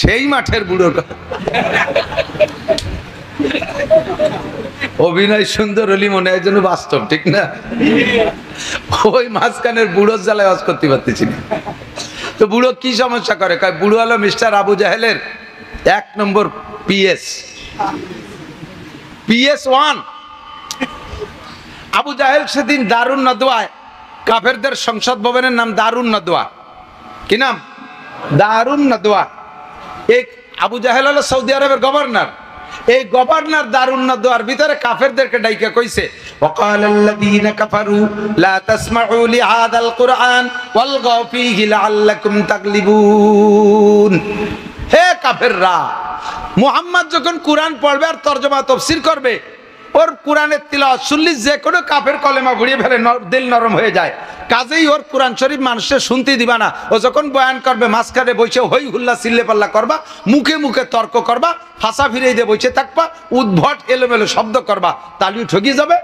সেই মাঠের বুড়োর অভিনয় সুন্দর হলি মনে হয় যেন বাস্তব, ঠিক না? ওই মাঝখানের বুড়োর জ্বালায় ওয়াজ করতে পারতেছি না। তো বুড়ো কি সমস্যা করে? বুড়ো হলো মিস্টার আবু জাহেলের 1 নম্বর PS1। আবু জাহেল সেদিন দারুন নদওয়ায়, কাফেরদের সংসদ ভবনের নাম দারুন নদওয়া। কি নাম? দারুন নদওয়া। এই আবু জাহেল হলো সৌদি আরবের গভর্নর। এই গভর্নর দারুন নদওয়ার ভিতরে কাফেরদেরকে ডাইকা কইছে, ওয়াকালাল্লাযীনা কাফারু লা তাসমাউ লিহাযাল কুরআন ওয়ালগাউ ফীহি লাআল্লাকুম তাগলিবুন। হে কাফেররা, মুহাম্মদ যখন কুরআন পড়বে আর তরজমা তাফসীর করবে, ওর কোরআনের তিলাওয়াত শুনলে যে কোনো কাফের কলেমা ঘুরিয়ে ফেলে, দিল নরম হয়ে যায়। কাজেই ওর কোরআন শরীফ মানুষের শুনতে দিবা না। ও যখন বয়ান করবে মাঝখানে বসে হই হুল্লা চিল্লে পাল্লা করবা, মুখে মুখে তর্ক করবা, ফাঁসা ফিরে দিয়ে বসে থাকবা, উদ্ভট এলোমেলো শব্দ করবা, তালিও ঠকি যাবে।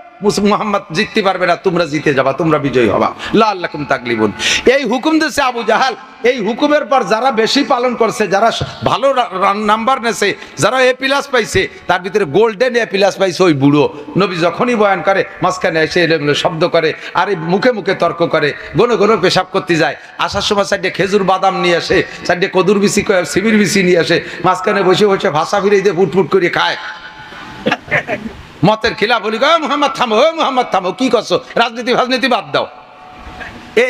মুহাম্মদ জিততে পারবে না, তোমরা জিতে যাবা, তোমরা বিজয়ী হবা। লাআল্লাকুম তাগলিবুন। এই হুকুম দিয়েছে আবু জাহাল। এই হুকুমের পর যারা বেশি পালন করছে, যারা ভালো নাম্বার নেছে, যারা A+ পাইছে, তার ভিতরে গোল্ডেন A+ পাইছে ওই বুড়ো। নবী যখনই বয়ান করে মাঝখানে এসে এলোমেলো শব্দ করে, আর এই মুখে মুখে তর্ক করে, ঘন ঘন পেশাব করতে যায়। আসার সময় সাইডে খেজুর বাদাম নিয়ে আসে, সাইডে কদুর বিচি সিবির বিচি নিয়ে আসে, মাঝখানে বসে বসে ভাষা ফিরে দিয়ে ফুটফুট করে খায়। মতের খিলা বলি, মুহাম্মদ থামো, মুহাম্মদ থামো, কি করছো? রাজনীতি বাদ দাও।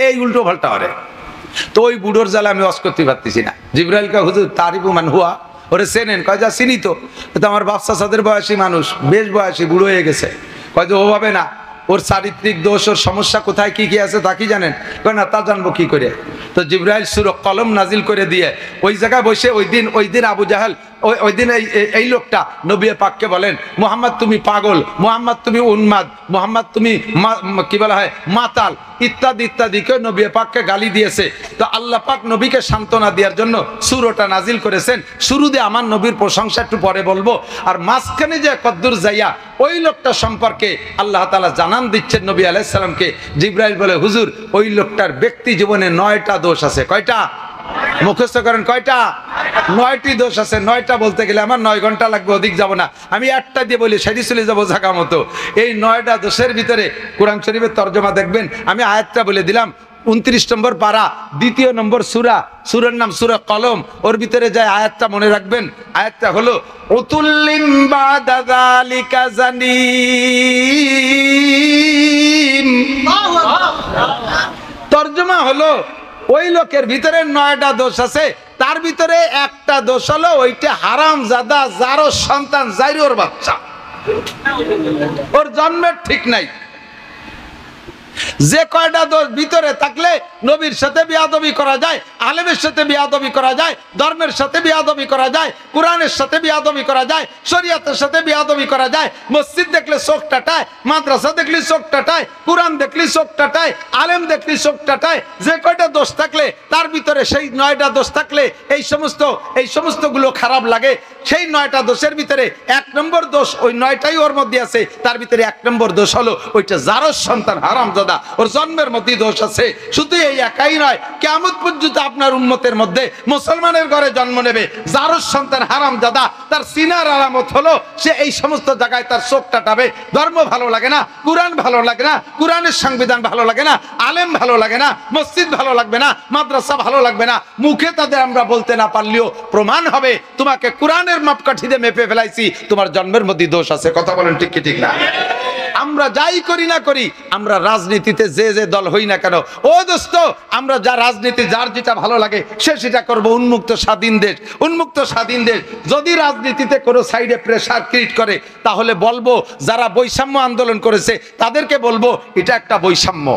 এই উল্টো পাল্টা করে। তো ওই বুড়োর জ্বালা আমি ওয়াজ করতে পারতেছি না। জিবরাইল কা হুজুর তারিফু মান হুয়া, ওরে চেনেন? কয় যা চিনি তো, আমার বাচ্চা সাদের বয়সী মানুষ, বেশ বয়সী, বুড়ো হয়ে গেছে। কয় যে ওভাবে না, ওর চারিত্রিক দোষ, ওর সমস্যা কোথায় কি কি আছে তা কি জানেন? কয় না, তা জানবো কি করে? তো জিবরাইল সূরা কলম নাজিল করে দিয়ে ওই জায়গায় বসে ওই দিন আবু জাহেল ওই দিন এই লোকটা নবী পাককে বলেন, মুহাম্মদ তুমি পাগল, মুহাম্মদ তুমি উন্মাদ, মুহাম্মদ তুমি কি বলা হয় মাতাল, ইত্যাদি ইত্যাদিকে নবী পাককে গালি দিয়েছে। তো আল্লাহ পাক নবীকে সান্ত্বনা দেওয়ার জন্য সূরাটা নাজিল করেছেন। শুরুতে আমার নবীর প্রশংসা একটু পরে বলবো, আর মাঝখানে যে কদ্দুর যাইয়া ওই লোকটা সম্পর্কে আল্লাহ তাআলা জানান দিচ্ছেন নবী আলাইহিস সালামকে। জিবরাইল বলে, হুজুর ওই লোকটার ব্যক্তি জীবনে 9টা দোষ আছে। কয়টা? মুখস্থ করেন, কয়টা? 9টি দোষ আছে। 9টা বলতে গেলে আমার 9 ঘন্টা লাগবে, অধিক যাব না। আমি একটা দিয়ে বলি, সেটি চলে যাবো জায়গা মতো। এই 9টা দোষের ভিতরে কোরআন শরীফের তর্জমা দেখবেন। আমি আয়াতটা বলে দিলাম, 29 নম্বর পারা, 2 নম্বর সূরা, সূরার নাম সূরা কলম। ওর ভিতরে যায় আয়াতটা মনে রাখবেন। আয়াতটা হলো উতুল্লিম বাদা যালিকা জানিম। তর্জমা হলো ওই লোকের ভিতরে 9টা দোষ আছে, তার ভিতরে একটা দোষ হলো ওইটা হারামজাদা, যারও সন্তান, যাইরোর বাচ্চা, ওর জন্মের ঠিক নাই। যে কয়টা দোষ ভিতরে থাকলে নবীর সাথে বিয়াদবি করা যায়, আলেমের সাথে বিয়াদবি করা যায়, ধর্মের সাথে বিয়াদবি করা যায়, কোরআনের সাথে বিয়াদবি করা যায়, শরীয়তের সাথে বিয়াদবি করা যায়। মসজিদ দেখলে চোখ টাটায়, মাদ্রাসা দেখলে চোখ টাটায়, কোরআন দেখলে চোখ টাটায়, আলেম দেখলে চোখ টাটায়। যে কয়টা দোষ থাকলে তার ভিতরে সেই 9টা দোষ থাকলে এই সমস্ত গুলো খারাপ লাগে। সেই 9টা দোষের ভিতরে 1 নম্বর দোষ, ওই 9টাই ওর মধ্যে আছে। তার ভিতরে 1 নম্বর দোষ হলো ওইটা জারজ সন্তান, হারামজাদা, ওর জন্মের মধ্যে দোষ আছে। শুধু এই একাই নয়, কিয়ামত পর্যন্ত আপনার উম্মতের মধ্যে মুসলমানের ঘরে জন্ম নেবে জারজ সন্তান হারামজাদা। তার সিনার আলামত হলো সে এই সমস্ত জায়গায় তার চোখ টাটাবে। ধর্ম ভালো লাগে না, কোরআন ভালো লাগে না, কোরআনের সংবিধান ভালো লাগে না, আলেম ভালো লাগে না, মসজিদ ভালো লাগবে না, মাদ্রাসা ভালো লাগবে না। মুখে তাদের আমরা বলতে না পারলেও প্রমাণ হবে তোমাকে কোরআনের মাপকাঠিতে মেপে ফেলাইছি, তোমার জন্মের মধ্যে দোষ আছে। কথা বলেন ঠিক কি ঠিক না? আমরা যাই করি না করি, আমরা রাজনীতিতে যে দল হই না কেন, ও দোস্ত, আমরা যা রাজনীতি যার যেটা ভালো লাগে সে সেটা করবো। উন্মুক্ত স্বাধীন দেশ, উন্মুক্ত স্বাধীন দেশ। যদি রাজনীতিতে কোনো সাইডে প্রেসার ক্রিয়েট করে, তাহলে বলবো যারা বৈষম্য আন্দোলন করেছে তাদেরকে বলবো এটা একটা বৈষম্য,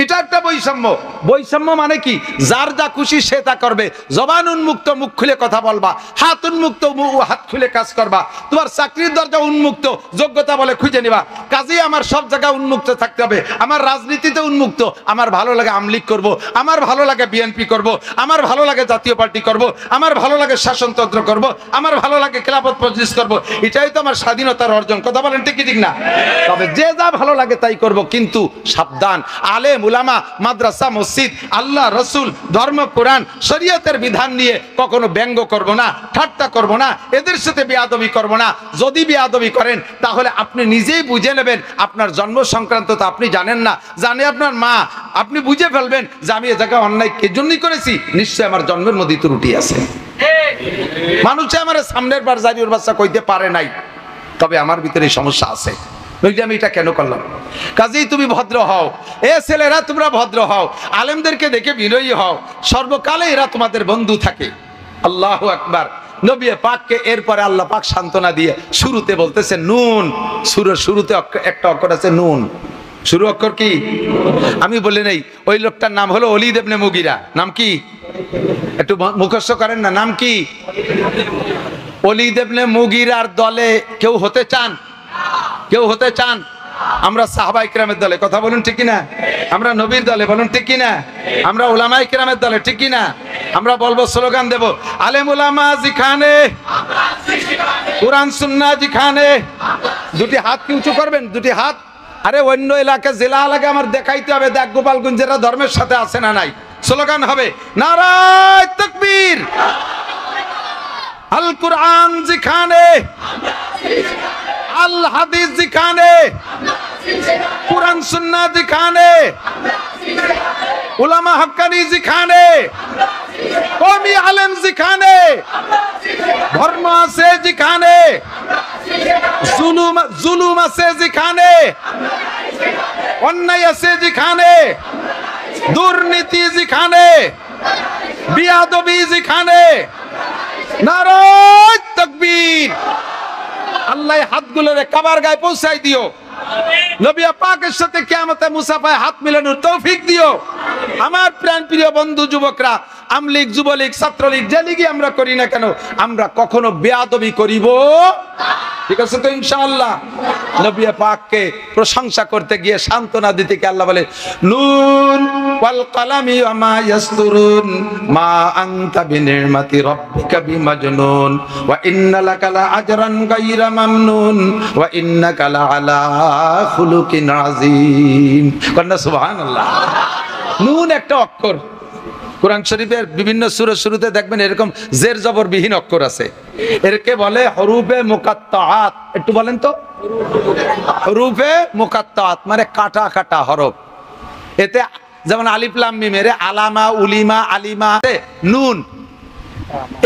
এটা একটা বৈষম্য। বৈষম্য মানে কি? যার যা খুশি সে তা করবে। জবান উন্মুক্ত, মুখ খুলে কথা বলবা। হাত উন্মুক্ত, হাত খুলে কাজ করবা। তোমার চাকরির দরজা উন্মুক্ত, যোগ্যতা বলে খুঁজে নিবা। কাজেই আমার সব জায়গায় উন্মুক্ত থাকতে হবে। আমার রাজনীতিতে উন্মুক্ত, আমার ভালো লাগে আমলিগ করব, আমার ভালো লাগে বিএনপি করব, আমার ভালো লাগে জাতীয় পার্টি করব, আমার ভালো লাগে শাসনতন্ত্র করব, আমার ভালো লাগে খেলাফত মজলিস করব। এটাই তো আমার স্বাধীনতার অর্জন। কথা বলেন ঠিক কি ঠিক না? তবে যে যা ভালো লাগে তাই করব, কিন্তু সাবধান, আলেম উলামা, মাদ্রাসা, মসজিদ, আল্লাহ, রসুল, ধর্ম, কোরআন, শরীয়তের বিধান নিয়ে কখনো ব্যঙ্গ করব না, ঠাট্টা করব না, এদের সাথে বেয়াদবি করব না। যদি বেয়াদবি করেন তাহলে আপনি নিজেই বুঝে নেবেন আপনার জন্ম সংক্রান্ত তো আপনি জানেন না, জানে আপনার মা, আপনি বুঝে ফেলবেন যে আমি এ জায়গায় অন্যায় কে জন্যই করেছি, নিশ্চয় আমার জন্মের মধ্যে ত্রুটি আছে। মানুষে আমার সামনের বার জারিউর বাচ্চা কইতে পারে নাই, তবে আমার ভিতরে সমস্যা আছে, আমি এটা কেন করলাম। কাজেই তুমি ভদ্র হও, এ ছেলেরা তোমরা ভদ্র হও, আলেমদেরকে দেখে বিনয়ী হও, সর্বকালে এরা তোমাদের বন্ধু থাকে। আল্লাহু আকবার। নবী পাককে এরপরে আল্লাহ পাক সান্ত্বনা দিয়ে শুরুতে বলতেছে নুন, সুরের শুরুতে একটা অক্ষর আছে নুন, শুরু অক্ষর কি আমি বলি নেই, ওই লোকটার নাম হলো ওলীদ ইবনে মুগীরা। নাম কি একটু মুখস্থ করেন না, নাম কি? ওলীদ ইবনে মুগীরার দলে কেউ হতে চান? কেউ হতে চান? আমরা সাহাবায়ে কিরামের দলে, কথা বলুন ঠিক কিনা? আমরা নবীর দলে, বলুন ঠিক কিনা? আমরা উলামায়ে কিরামের দলে, ঠিক কিনা? আমরা বলবো, স্লোগান দেব, আলেম উলামা যেখানে, কুরআন সুন্নাহ যেখানে। দুটি হাত কি উঁচু করবেন? দুটি হাত। আরে অন্য এলাকা, জেলা এলাকা আমার দেখাইতে হবে, দেখ গোপালগঞ্জেরা ধর্মের সাথে আছে না নাই। স্লোগান হবে নারায়ে তাকবীর, আল কুরআন যেখানে, আল হাদিস যেখানে, কুরআন সুন্নাহ যেখানে, উলামা হক্কানি যেখানে, কওমি আলেম যেখানে, ধর্ম আছে যেখানে, জুলুম আছে যেখানে, অন্যায় আছে যেখানে, দুর্নীতি যেখানে, বিয়াদবি যেখানে, নারায়ে তাকবীর। আল্লাহ হাতগুলোরে কাবার গায়ে পৌঁছাই দিও, নবী পাকের সাথে কিয়ামতে মুসাফায় হাত মিলানোর তৌফিক দিও। আমার প্রাণ প্রিয় বন্ধু যুবকরা, আমলীগ, যুবলীগ, ছাত্রলীগ, যে লীগই আমরা করি না কেন, আমরা কখনো বেয়াদবি করিব না, ঠিক আছে তো ইনশাআল্লাহ। নবী পাককে প্রশংসা করতে গিয়ে সান্ত্বনা দিতে গিয়ে আল্লাহ বলে নুন ওয়াল কালামি ওয়া মা ইয়াসতুরুন মা আনতা বিনিমাতি রাব্বিকা বিমাজনুন ওয়া ইন্না লাকা লা আজরান গায়রা মামনুন ওয়া ইন্নাকা লা আলা খুলুকিন আযীম। কন্না সুবহানাল্লাহ। নুন একটা অক্ষর, কোরআন শরীফের বিভিন্ন সূরার শুরুতে দেখবেন এরকম জের জবর বিহীন অক্ষর আছে, এরকে বলে হরুফে মুকাত্তাআত। একটু বলেন তো, হরুফে মুকাত্তাআত মানে কাটা কাটা হরফ। এতে যেমন আলিফ লাম মিম এর আলামা, উলিমা, আলিমা, নুন,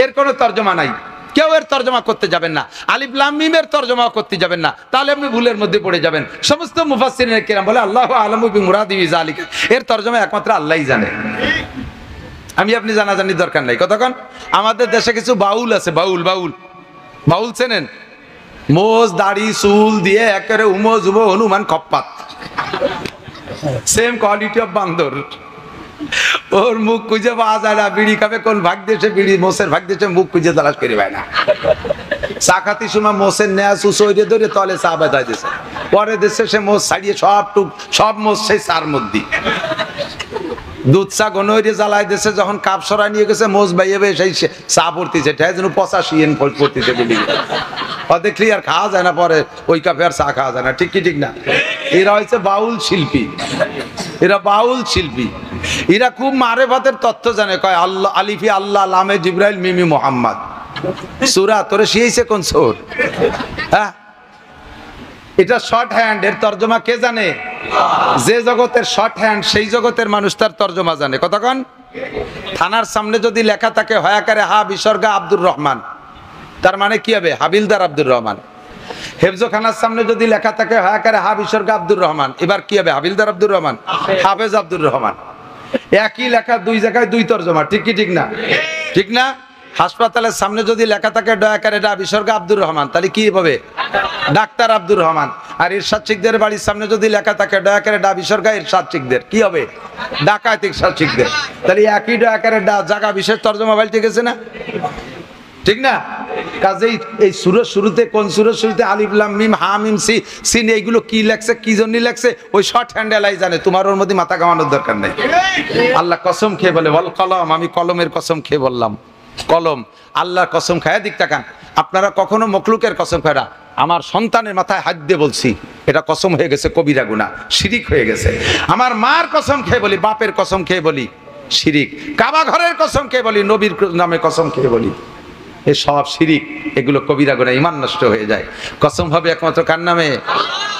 এর কোনো তরজমা নাই, কেউ এর তরজমা করতে যাবেন না, আলিফ লাম মিমের তরজমা করতে যাবেন না, তাহলে আপনি ভুলের মধ্যে পড়ে যাবেন। সমস্ত মুফাসসিরিন কিরাম বলে আল্লাহু আ'লামু বিমুরাদি বিযালিকা, এর তরজমা একমাত্র আল্লাহই জানে, আমি আপনি জানাজানির দরকার নাই। কতক্ষণ আমাদের দেশে কিছু বাউল আছে, বাউল বাউল বাউল চেনেন? মোজ দাড়ি চুল দিয়ে একেবারে উমো যুব হনুমান খপ্পাত, সেম কোয়ালিটি অফ বান্দর। ওর মুখ খুঁজে পাওয়া যায় না, বিড়ি খাবে কোন ভাগ দেশে, বিড়ি মোষের ভাগ দেশে মুখ খুঁজে তালাশ করি পায় না। চা খাতি সময় মোষের নেয়া সুসইরে ধরে তলে চা বেঁধাই দিছে, পরে দেশে সে মোষ ছাড়িয়ে সব মোষ সেই চার মধ্যে দুধ চা গনইরে জ্বালাই দেশে, যখন কাপ সরাই নিয়ে গেছে মোজ বাইয়ে সেই চা পড়তেছে, ঠাই যেন 85 এন পড়তেছে বিড়ি। দেখলি আর খাওয়া যায় না, পরে ওই কাপে আর চা খাওয়া যায় না, ঠিক কি ঠিক না? এরা হচ্ছে বাউল শিল্পী, এরা বাউল শিল্পী, এরা খুব মারেফাতের তথ্য জানে। কয় আল্লাহ আলিফি আল্লাহ, লামে জিব্রাইল, মিমি মুহাম্মদ। সূরা তোরে শিয়েছে কোন সূর? হ্যাঁ, এটা শর্ট হ্যান্ড, এর তরজমা কে জানে? যে জগতের শর্ট হ্যান্ড সেই জগতের মানুষ তার তরজমা জানে। কতক্ষণ? থানার সামনে যদি লেখা থাকে হয়াকারে হা বিসর্গা আব্দুর রহমান, তার মানে কি হবে? হাবিলদার আব্দুর রহমান। হেফজখানার সামনে যদি লেখা থাকে হয়াকারে হা বিসর্গা আব্দুর রহমান, এবার কি হবে? হাবিলদার আব্দুর রহমান, হাফেজ আব্দুর রহমান। একই লেখা দুই জায়গায় দুই তরজমা, ঠিক কি ঠিক না? ঠিক না? হাসপাতালের সামনে যদি লেখা থাকে দয়াকারে ডা বিসর্গ আব্দুর রহমান, তাহলে কি হবে? ডাক্তার আব্দুর রহমান। আর ইরশাদ শিকদের বাড়ির সামনে যদি লেখা থাকে দয়াকারে ডা বিসর্গ ইরশাদ শিকদের, কি হবে? ডাকাত ইরশাদ শিকদের। তাহলে একই দয়াকারে ডা জায়গা বিশেষ তরজমা পাল্টে গেছে না? ঠিক না? কাজেই এই সূরার শুরুতে, কোন সূরার শুরুতে আলিফ লাম মিম হা মিম সিন এইগুলো কি লেখছে, কি জন্য লেখছে, ওই শর্ট হ্যান্ডেলাই জানে, তোমার ওর মধ্যে মাথা কামানোর দরকার নেই। আল্লাহ কসম খেয়ে বলে ওয়াল কলম, আমি কলমের কসম খেয়ে বললাম, কলম। আল্লাহর কসম খায়, দিক তাকান। আপনারা কখনো মখলুকের কসম খায় না, আমার সন্তানের মাথায় হাত দিয়ে বলছি, এটা কসম হয়ে গেছে কবিরা গুনাহ, শিরিক হয়ে গেছে। আমার মার কসম খেয়ে বলি, বাপের কসম খেয়ে বলি, শিরিক। কাবা ঘরের কসম খেয়ে বলি, নবীর নামে কসম খেয়ে বলি, এ সব শিরিক, এগুলো কবিরা গুনাহ, ঈমান নষ্ট হয়ে যায়। কসম হবে একমাত্র কার নামে?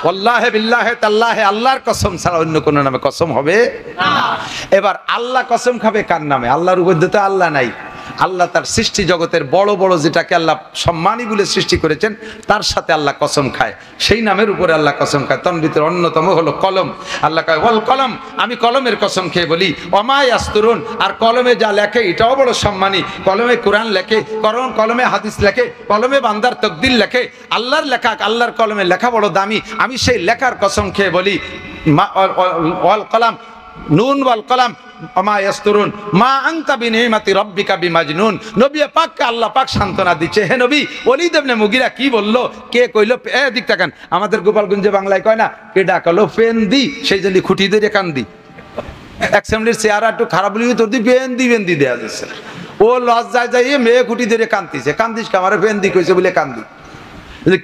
ওয়াল্লাহি বিল্লাহি তাল্লাহি, আল্লাহর কসম ছাড়া অন্য কোনো নামে কসম হবে না। এবার আল্লাহ কসম খাবে কার নামে? আল্লাহর উপর তো আল্লাহ নাই। আল্লাহ তার সৃষ্টি জগতের বড় বড় যেটাকে আল্লাহ সম্মানী বলে সৃষ্টি করেছেন তার সাথে আল্লাহ কসম খায়, সেই নামের উপরে আল্লাহ কসম খায়। তন ভিতরে অন্যতম হলো কলম। আল্লাহ কয় ওয়াল কলম, আমি কলমের কসম খেয়ে বলি, ওমা ইয়াসতুরুন, আর কলমে যা লেখে এটাও বড় সম্মানী। কলমে কোরআন লেখে, কলমে হাদিস লেখে, কলমে বান্দার তাকদীর লেখে, আল্লাহর লেখা, আল্লাহর কলমে লেখা বড় দামি। আমি সেই লেখার কসম খেয়ে বলি, ওয়াল কলম, নুন ওয়াল কলম ওমা ইয়াসতুরুন মা আনতা বিনিমাতি রাব্বিকা বিমাজনুন। নবী পাককে আল্লাহ পাক সান্তনা দিচ্ছে, হে নবী, ওলীদ ইবনে মুগীরা কি বললো? কে কইলো? এদিক তাকান, আমাদের গোপালগঞ্জে বাংলায় কয় না, কে ডাকলো ফেন দি, সেই জন্য খুঁটি ধরে কান্দি। অ্যাসেম্বলির চেহারা একটু খারাপ হলে তোর দি বেন্দি দেয়া যাচ্ছে। ও লজ্জায় যাইয়ে মেয়ে খুঁটি ধরে কান্দিছে। কান্দিস কে? আমার ফেন্দি কইছে বলে কান্দি।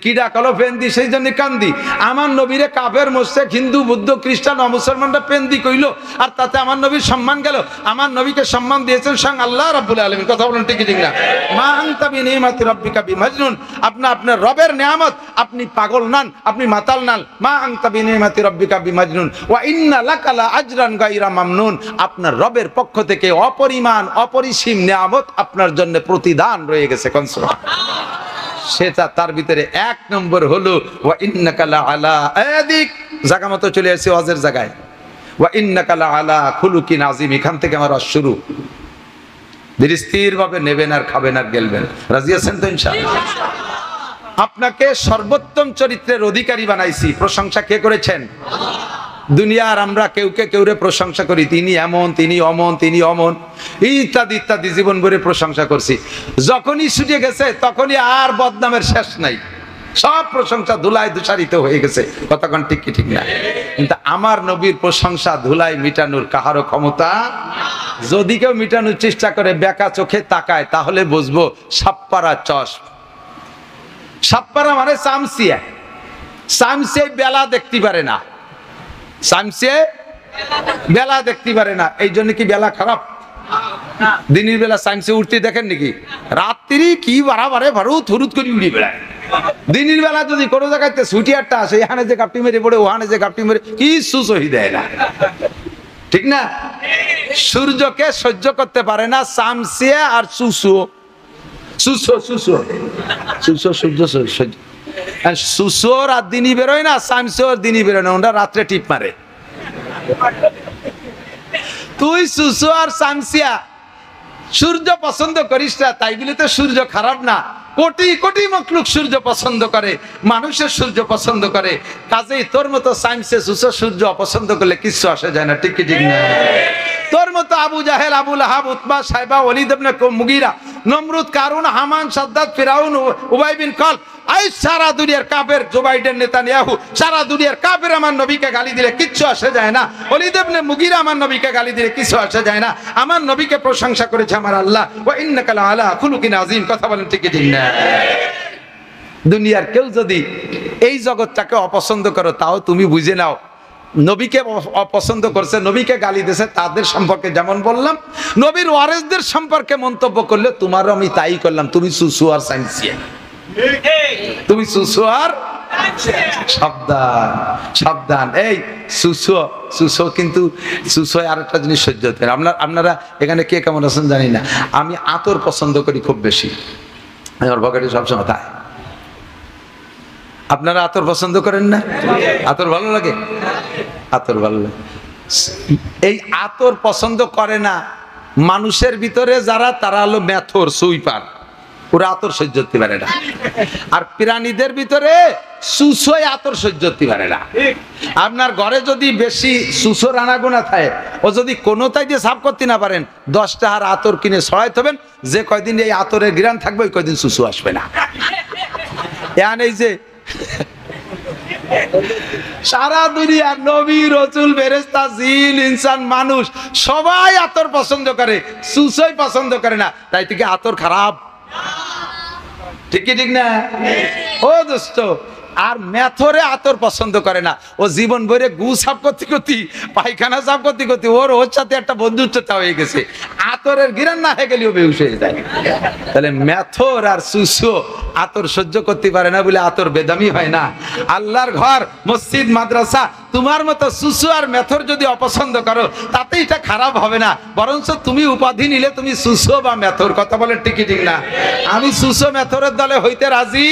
কি ডাকলো ফেন্দি, সেই জন্য কান্দি। আমার নবীরে কাফের, মুশরিক, হিন্দু, বৌদ্ধ, খ্রিস্টান, অমুসলমানরা পেন্দি কইলো, আর তাতে আমার নবীর সম্মান গেল। আমার নবীকে সম্মান দিয়েছেন স্বয়ং আল্লাহ রাব্বুল আলামিন। কথা বলেন ঠিক ঠিক না? মা আনতা বিনিমাতি রাব্বিকা বিমাজনুন, আপনার রবের নিয়ামত, আপনি পাগল নান, আপনি মাতাল নান। মা আনতা বিনিমাতি রাব্বিকা বিমাজনুন ওয়া ইন্না লাকা লা আজরান গায়রা মামনুন, আপনার রবের পক্ষ থেকে অপরিমাণ অপরিসীম নিয়ামত আপনার জন্য প্রতিদান রয়ে গেছে। কোন সুবহানাল্লাহ। সেটা তার ভিতরে এক নম্বর হলো ওয়া ইন্নাকা লা আলা, এদিক জায়গা মতো চলে আসছে ওয়াজের জায়গায়, ওয়া ইন্নাকা লা আলা খুলুকিন আযীম। এখান থেকে আমার শুরু। ধীরস্থির ভাবে নেবেন আর খাবেন আর গেলবেন। রাজি আছেন তো ইনশাআল্লাহ? আপনাকে সর্বোত্তম চরিত্রের অধিকারী বানাইছি। প্রশংসা কে করেছেন? দুনিয়ার আমরা কেউরে প্রশংসা করি, তিনি এমন, তিনি অমন, তিনি অমন, ইত্যাদি ইত্যাদি জীবন ভরে প্রশংসা করছি। যখনই ছুটে গেছে তখনই আর বদনামের শেষ নাই, সব প্রশংসা ধুলায় ধূসারিত হয়ে গেছে। কতক্ষণ ঠিক কি ঠিক না? কিন্তু আমার নবীর প্রশংসা ধুলায় মিটানোর কাহারও ক্ষমতা। যদি কেউ মিটানোর চেষ্টা করে, বেকা চোখে তাকায়, তাহলে বুঝবো সাপ্পারা চশ। সাপ্পারা মানে চামচিয়া। চামচিয়া বেলা দেখতে পারে না, চামচিয়া বেলা দেখতে পারে না। এই জন্য কি বেলা খারাপ? দিনের বেলা চামচিয়া উঠতে দেখেন নাকি? রাত্রি কি বাড়াবারে ভারত হরুত করে উড়ে বেড়ায়। দিনের বেলা যদি কোনো জায়গায় ছুটি একটা আসে, এখানে যে গাপটি মেরে পড়ে, ওখানে যে গাপটি মেরে, কিছু সহি দেয় না, ঠিক না? সূর্যকে সহ্য করতে পারে না চামচিয়া আর সুসো। সূর্য সহ্য, সুসোর আর দিনই বেরোয় না, চামচিয়ার দিনই বেরোয় না, ওরা রাত্রে টিপ মারে। তুই সুসো আর চামচিয়া সূর্য পছন্দ করিস না, তাই বলে তো সূর্য খারাপ না। কোটি কোটি মখলুক সূর্য পছন্দ করে, মানুষের সূর্য পছন্দ করে। কাজেই তোর মতো চামচিয়া সুসো সূর্য অপছন্দ করলে কিছু আসে যায় না, ঠিক কি ঠিক না? তোর মতো আবু জাহেল, আবু লাহাব, উতবা, সাইবা, ওলীদ ইবনে মুগীরা, নমরুদ, কারুন, হামান, সাদ্দাত, ফিরাউন, উবাই বিন খালদ, আই সারা দুনিয়ার কাফের, জো বাইডেন, নেতানিয়াহু, সারা দুনিয়ার কাফের আমার নবীকে গালি দিলে কিচ্ছু আসে যায় না। ওলীদ ইবনে মুগীরা আমার নবীকে গালি দিলে কিছু আসে যায় না। আমার নবীকে প্রশংসা করেছে আমার আল্লাহ, ওয়া ইন্নাকা লা আলা খুলুকিন আযীম। কথা বলেন ঠিক কি ঠিক না? দুনিয়ার কেউ যদি এই জগৎটাকে অপছন্দ করো, তাও তুমি বুঝে নাও নবীকে অপছন্দ করছে, নবীকে গালি দিয়েছে। তাদের সম্পর্কে যেমন বললাম, নবীর ওয়ারিসদের সম্পর্কে মন্তব্য করলে তোমারও আমি তাই করলাম। তুমি সুসু আর চামচিয়া, তুমি সুসু আর সাবধান সাবধান। এই সুসো কিন্তু সুসো আরেকটা জিনিস সহ্য হতে পারে। আপনারা এখানে কে কেমন আছেন জানি না, আমি আতর পছন্দ করি খুব বেশি। আমার পকেটে সবসময় তাই। আপনারা আতর পছন্দ করেন না? আতর ভালো লাগে? আতর ভালো লাগে। এই আতর পছন্দ করে না মানুষের ভিতরে যারা, তারা হলো মেথর, সুইপার, ওরা আতর সহ্য করতে পারে না। আর প্রাণীদের ভিতরে সুসোয় আতর সহ্য করতে পারে না। আপনার ঘরে যদি বেশি সুসো রানাগুনা থাকে, ও যদি কোনো তাই দিয়ে সাফ করতে না পারেন, 10 টাকার আতর কিনে ছড়াইতে হবেন। যে কয়দিন এই আতরের ঘ্রাণ থাকবে, ওই কয়দিন সুসো আসবে না। এই যে সারা দুনিয়ার নবী, রাসূল, ফেরেশতা, জিন, ইনসান, মানুষ সবাই আতর পছন্দ করে, সুসোই পছন্দ করে না। তাই থেকে আতর খারাপ, ঠিক কি ঠিক না? ও দোস্ত, আর মেথরে আতর পছন্দ করে না। ও জীবন ভরে গু সাফ করতে করতে, পায়খানা সাফ করতে করতে ওর সাথে একটা বন্ধুত্বতা হয়ে গেছে, আতরের গিরান না হয়ে গেলেও বেহুশ হয়ে যায়। তাহলে মেথর আর সুসো আতর সহ্য করতে পারে না বলে আতর বেদামি হয় না। আল্লাহর ঘর, মসজিদ, মাদ্রাসা, তোমার মতো সুসু আর মেথর যদি অপছন্দ করো তাতে এটা খারাপ হবে না, বরঞ্চ তুমি উপাধি নিলে তুমি সুসো বা মেথর। কথা বলে ঠিকই ঠিক না? আমি সুসো মেথরের দলে হইতে রাজি।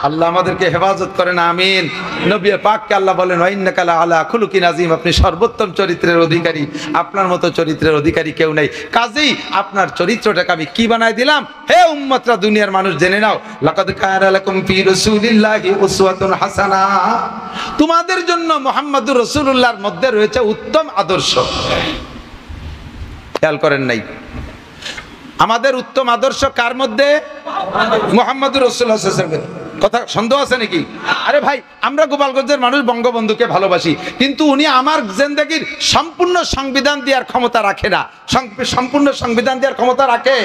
আল্লাহ আমাদেরকে হেফাজত করেন, আমিন। নবী পাককে আল্লাহ বলেন ওয়াইন্নাকা আলা খুলুকিন আযীম, আপনি সর্বোত্তম চরিত্রের অধিকারী, আপনার মতো চরিত্রের অধিকারী কেউ নেই। কাজেই আপনার চরিত্রটাকে আমি কি বানাই দিলাম? হে উম্মতরা, দুনিয়ার মানুষ জেনে নাও, লাকাদ কানা লাকুম ফি রাসূলিল্লাহি উসওয়াতুন হাসানা, তোমাদের জন্য মুহাম্মদুর রাসূলুল্লাহর মধ্যে রয়েছে উত্তম আদর্শ। খেয়াল করেন নাই? আমাদের উত্তম আদর্শ কার মধ্যে? মুহাম্মদুর রাসূলুল্লাহ সাল্লাল্লাহু আলাইহি ওয়াসাল্লাম। কথা সন্দেহ আছে নাকি? আরে ভাই, আমরা গোপালগঞ্জের মানুষ বঙ্গবন্ধুকে ভালোবাসি, কিন্তু উনি আমার জিন্দেগির সম্পূর্ণ সংবিধান দেওয়ার ক্ষমতা রাখে না। সম্পূর্ণ সংবিধান দেওয়ার ক্ষমতা রাখে?